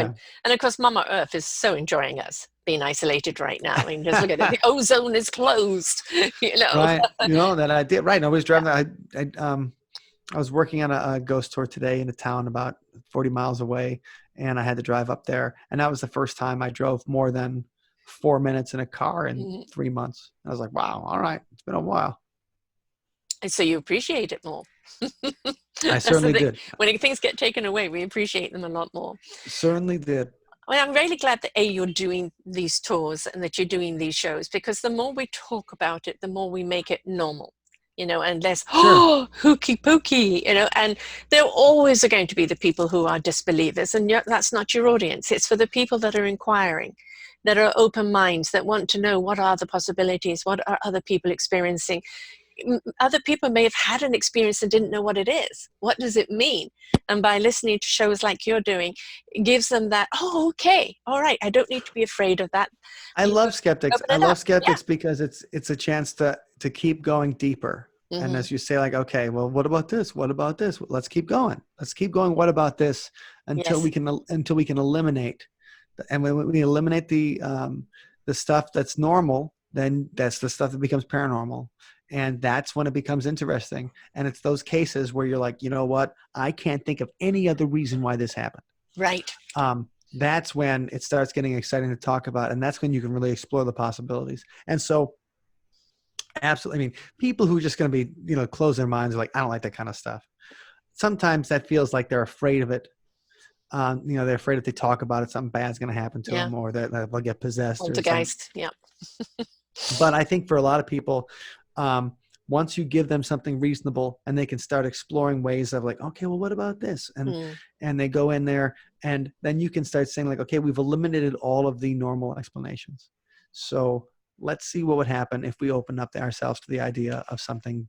And of course, Mama Earth is so enjoying us being isolated right now. I mean, just look at it. The ozone is closed, Right. That idea. Right. I was driving. I was working on a ghost tour today in a town about 40 miles away, and I had to drive up there. And that was the first time I drove more than 4 minutes in a car in 3 months. I was like, wow, all right. It's been a while. And so you appreciate it more. I certainly did. When things get taken away, we appreciate them a lot more. Certainly did. Well, I'm really glad that you're doing these tours and that you're doing these shows, because the more we talk about it, the more we make it normal, and less, Sure. oh, hooky pokey, and there always are going to be the people who are disbelievers, and that's not your audience. It's for the people that are inquiring, that are open minds, that want to know what are the possibilities, what are other people experiencing. Other people may have had an experience and didn't know what it is. What does it mean? And by listening to shows like you're doing, it gives them that, oh, okay, all right, I don't need to be afraid of that. I You love skeptics. open I it love up. Yeah. skeptics because it's a chance to keep going deeper. And Mm-hmm. as you say, like, okay, well, what about this? What about this? Let's keep going. Let's keep going. What about this? Until Yes. we can eliminate. And when we eliminate the stuff that's normal, then that's the stuff that becomes paranormal. And that's when it becomes interesting. And it's those cases where you're like, you know what? I can't think of any other reason why this happened. Right. That's when it starts getting exciting to talk about. And that's when you can really explore the possibilities. And so, absolutely. I mean, people who are just going to be, close their minds are like, I don't like that kind of stuff. Sometimes that feels like they're afraid of it. They're afraid if they talk about it, something bad's going to happen to them, or that they'll get possessed or something. Poltergeist. Yeah. But I think for a lot of people, once you give them something reasonable and they can start exploring ways of like, okay, well, what about this? And they go in there, and then you can start saying like, okay, we've eliminated all of the normal explanations. So let's see what would happen if we open up ourselves to the idea of something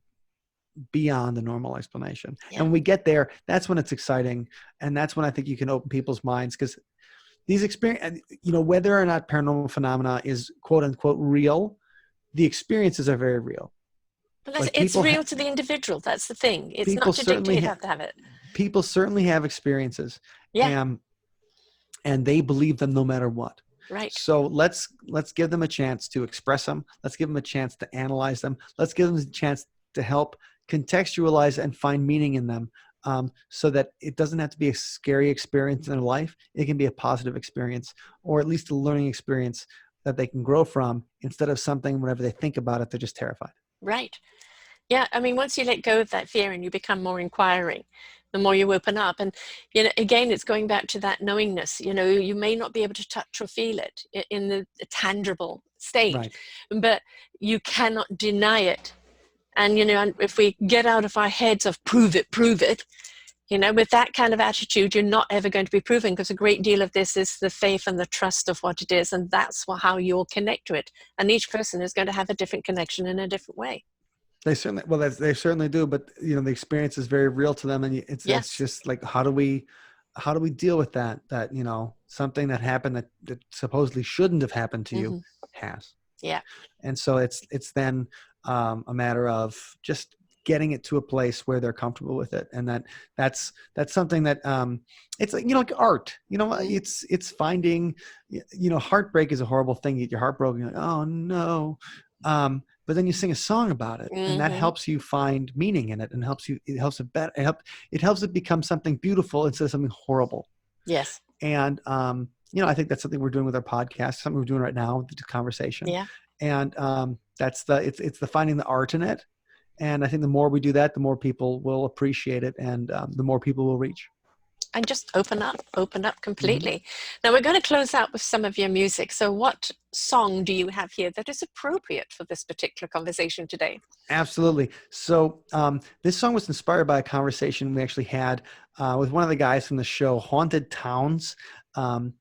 beyond the normal explanation. Yeah. And when we get there, that's when it's exciting. And that's when I think you can open people's minds, because these experience, whether or not paranormal phenomena is quote unquote real, the experiences are very real. But it's real to the individual. That's the thing. It's not to dictate how to have it. People certainly have experiences. Yeah. And they believe them no matter what. Right. So let's give them a chance to express them. Let's give them a chance to analyze them. Let's give them a chance to help contextualize and find meaning in them, so that it doesn't have to be a scary experience in their life. It can be a positive experience, or at least a learning experience that they can grow from, instead of something, whenever they think about it, they're just terrified. Right. Yeah. I mean, once you let go of that fear and you become more inquiring, the more you open up. And, again, it's going back to that knowingness. You may not be able to touch or feel it in the tangible state, Right. but you cannot deny it. And, if we get out of our heads of prove it, with that kind of attitude, you're not ever going to be proven, because a great deal of this is the faith and the trust of what it is. And that's how you'll connect to it. And each person is going to have a different connection in a different way. They certainly do, but the experience is very real to them, and it's just like, how do we deal with that something that happened that supposedly shouldn't have happened to you has. Yeah. And so it's then a matter of just getting it to a place where they're comfortable with it, and that's something that it's like art. It's finding, heartbreak is a horrible thing. You get your heart broken, you're like, oh no. But then you sing a song about it, and that helps you find meaning in it, and it helps it become something beautiful instead of something horrible. Yes. And I think that's something we're doing with our podcast, something we're doing right now with the conversation. Yeah. And it's the finding the art in it. And I think the more we do that, the more people will appreciate it, and the more people will reach. And just open up completely. Now we're going to close out with some of your music. So what song do you have here that is appropriate for this particular conversation today? Absolutely. So this song was inspired by a conversation we actually had with one of the guys from the show, Haunted Towns. And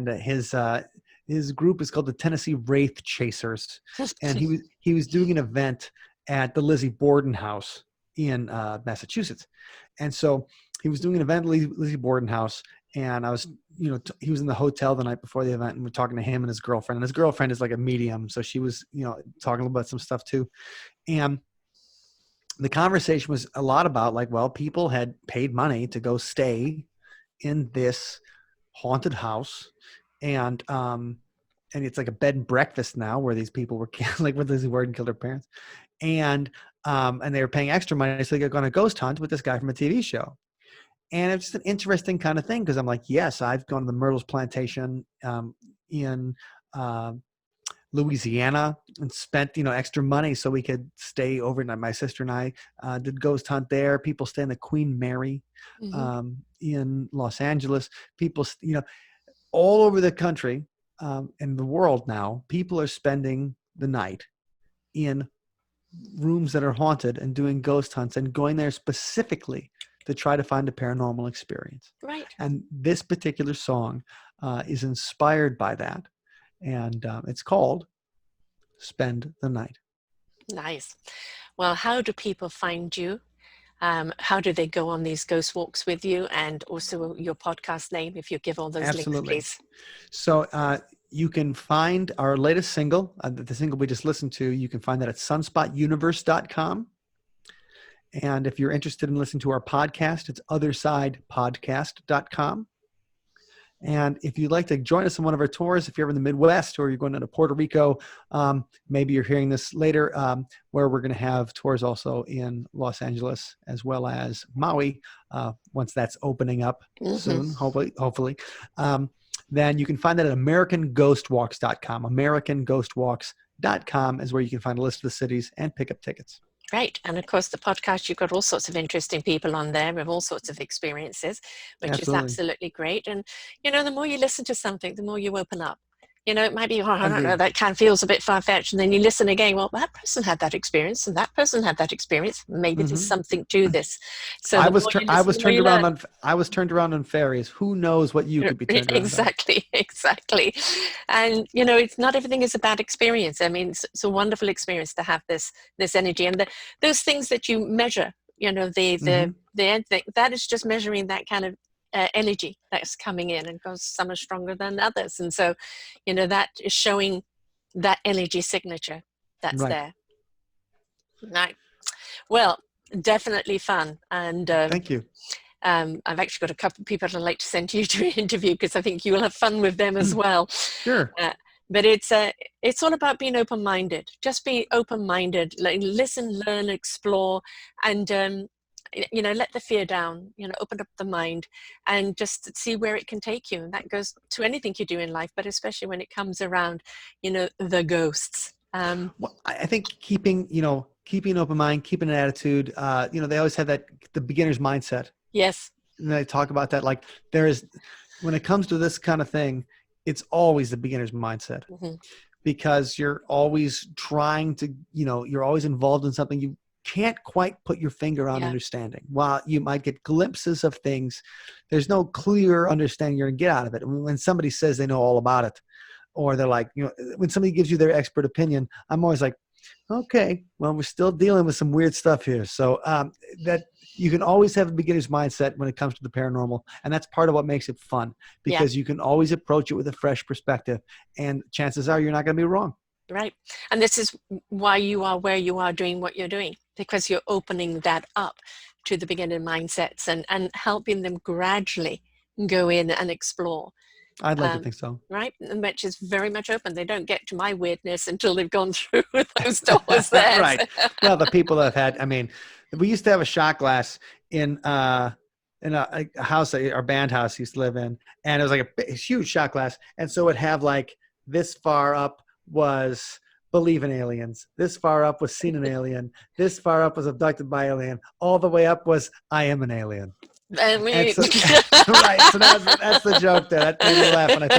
his group is called the Tennessee Wraith Chasers. And he was doing an event at the Lizzie Borden House in Massachusetts. And so he was doing an event at Lizzie Borden House, and I was, he was in the hotel the night before the event, and we're talking to him and his girlfriend. And his girlfriend is like a medium, so she was, talking about some stuff too. And the conversation was a lot about like, well, people had paid money to go stay in this haunted house, and it's like a bed and breakfast now, where these people were like, where Lizzie Borden killed her parents, and they were paying extra money so they could go on a ghost hunt with this guy from a TV show. And it's just an interesting kind of thing, because I'm like, yes, I've gone to the Myrtles Plantation in Louisiana and spent, extra money so we could stay overnight. My sister and I did ghost hunt there. People stay in the Queen Mary in Los Angeles. People, all over the country and the world now, people are spending the night in rooms that are haunted and doing ghost hunts and going there specifically to try to find a paranormal experience. Right. And this particular song is inspired by that. And it's called Spend the Night. Nice. Well, how do people find you? How do they go on these ghost walks with you? And also your podcast name, if you give all those links, please. So you can find our latest single, the single we just listened to, you can find that at sunspotuniverse.com. And if you're interested in listening to our podcast, it's othersidepodcast.com. And if you'd like to join us on one of our tours, if you're ever in the Midwest or you're going to Puerto Rico, maybe you're hearing this later, where we're going to have tours also in Los Angeles as well as Maui, once that's opening up soon, hopefully. Then you can find that at AmericanGhostWalks.com. AmericanGhostWalks.com is where you can find a list of the cities and pick up tickets. Right. And of course, the podcast, you've got all sorts of interesting people on there with all sorts of experiences, which is absolutely great. And, the more you listen to something, the more you open up. It might be, I don't know, that kind of feels a bit far-fetched. And then you listen again, well, that person had that experience and that person had that experience. Maybe there's something to this. So I was turned around on ferries. Who knows what you could be turned around on? Exactly. And, it's not everything is a bad experience. I mean, it's a wonderful experience to have this energy. And those things that you measure, the end thing, that is just measuring that kind of energy that's coming in, and because some are stronger than others, and so that is showing that energy signature that's there. Right. Well, definitely fun. And thank you. I've actually got a couple of people I'd like to send you to an interview, because I think you will have fun with them as well. Sure. But it's all about being open-minded. Just be open-minded, listen, learn, explore, and let the fear down, open up the mind and just see where it can take you. And that goes to anything you do in life, but especially when it comes around, the ghosts. Well, I think keeping an open mind, keeping an attitude, they always have the beginner's mindset. Yes. And they talk about that. Like when it comes to this kind of thing, it's always the beginner's mindset, because you're always trying to, you're always involved in something you can't quite put your finger on understanding. While you might get glimpses of things, there's no clear understanding you're going to get out of it. When somebody says they know all about it, or they're like, when somebody gives you their expert opinion, I'm always like, okay, well, we're still dealing with some weird stuff here. So that you can always have a beginner's mindset when it comes to the paranormal. And that's part of what makes it fun, because you can always approach it with a fresh perspective, and chances are you're not going to be wrong. Right. And this is why you are where you are doing what you're doing, because you're opening that up to the beginner mindsets and helping them gradually go in and explore. I'd like to think so. Right. And which is very much open. They don't get to my weirdness until they've gone through those doors there. Right. Well, the people that have had, we used to have a shot glass in a house, our band house used to live in, and it was like a huge shot glass. And so it'd have like this far up was believe in aliens. This far up was seen an alien. This far up was abducted by alien. All the way up was I am an alien. Right. So that's the joke there. That made me laugh when I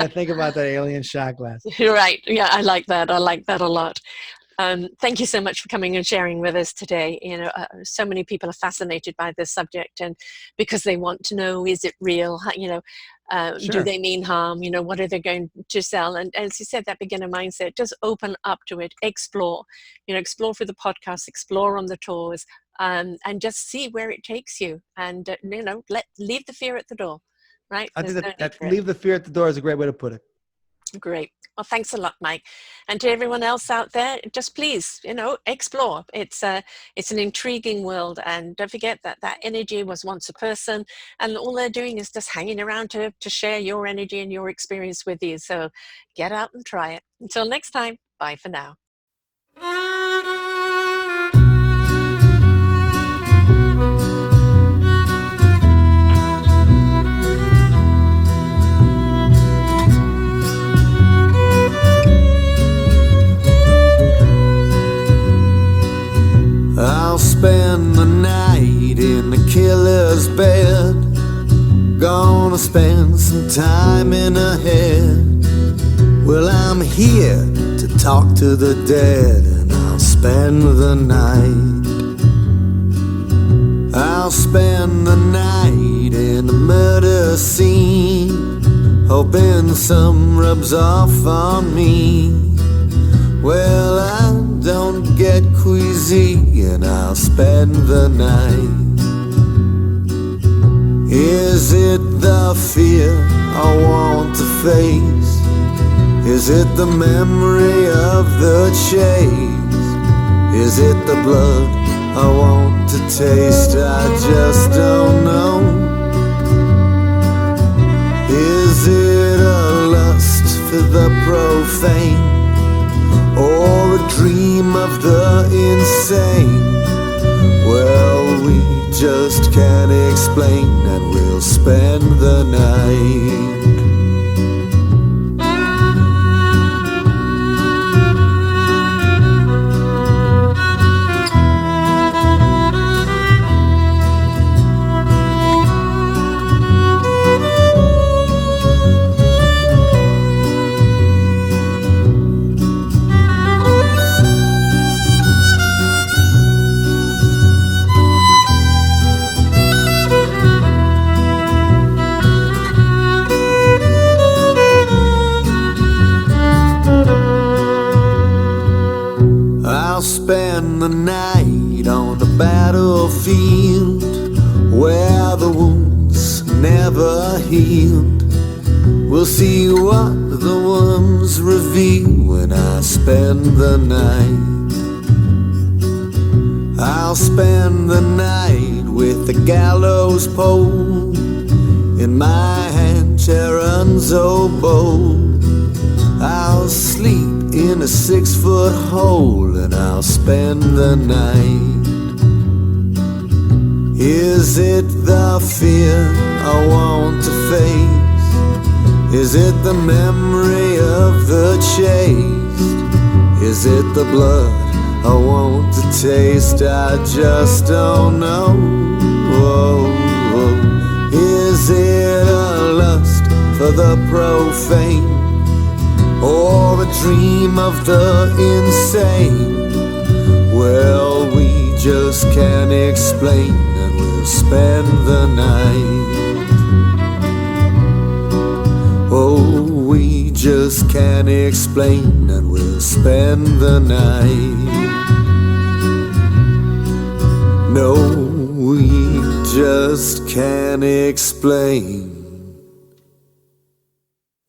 think about that alien shot glass. Right. Yeah, I like that. I like that a lot. Thank you so much for coming and sharing with us today. So many people are fascinated by this subject, and because they want to know, is it real? Do they mean harm? What are they going to sell? And as you said, that beginner mindset, just open up to it, explore, explore through the podcast, explore on the tours, and just see where it takes you. And, leave the fear at the door, right? I think that leave the fear at the door is a great way to put it. Great. Well, thanks a lot, Mike. And to everyone else out there, just please, explore. It's an intriguing world. And don't forget that energy was once a person, and all they're doing is just hanging around to share your energy and your experience with you. So get out and try it. Until next time, bye for now. I'll spend the night in the killer's bed, gonna spend some time in her head. Well, I'm here to talk to the dead, and I'll spend the night. I'll spend the night in a murder scene, hoping some rubs off on me. Well, I don't get queasy, and I'll spend the night. Is it the fear I want to face? Is it the memory of the chase? Is it the blood I want to taste? I just don't know. Is it a lust for the profane, or a dream of the insane? Well, we just can't explain, and we'll spend the night. Spend the night on the battlefield where the wounds never healed. We'll see what the worms reveal when I spend the night. I'll spend the night with the gallows pole in my hand, Charon's oboe. I'll sleep in a 6-foot hole, and I'll spend the night. Is it the fear I want to face? Is it the memory of the chase? Is it the blood I want to taste? I just don't know. Is it a lust for the profane, or a dream of the insane? Well, we just can't explain, and we'll spend the night. Oh, we just can't explain, and we'll spend the night. No, we just can't explain,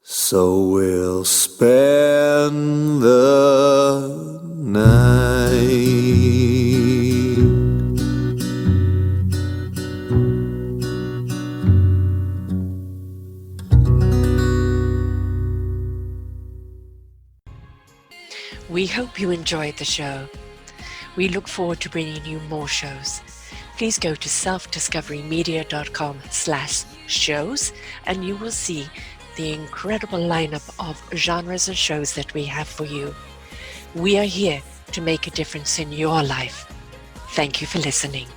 so we'll spend the night. We hope you enjoyed the show. We look forward to bringing you more shows. Please go to selfdiscoverymedia.com/shows, and you will see the incredible lineup of genres and shows that we have for you. We are here to make a difference in your life. Thank you for listening.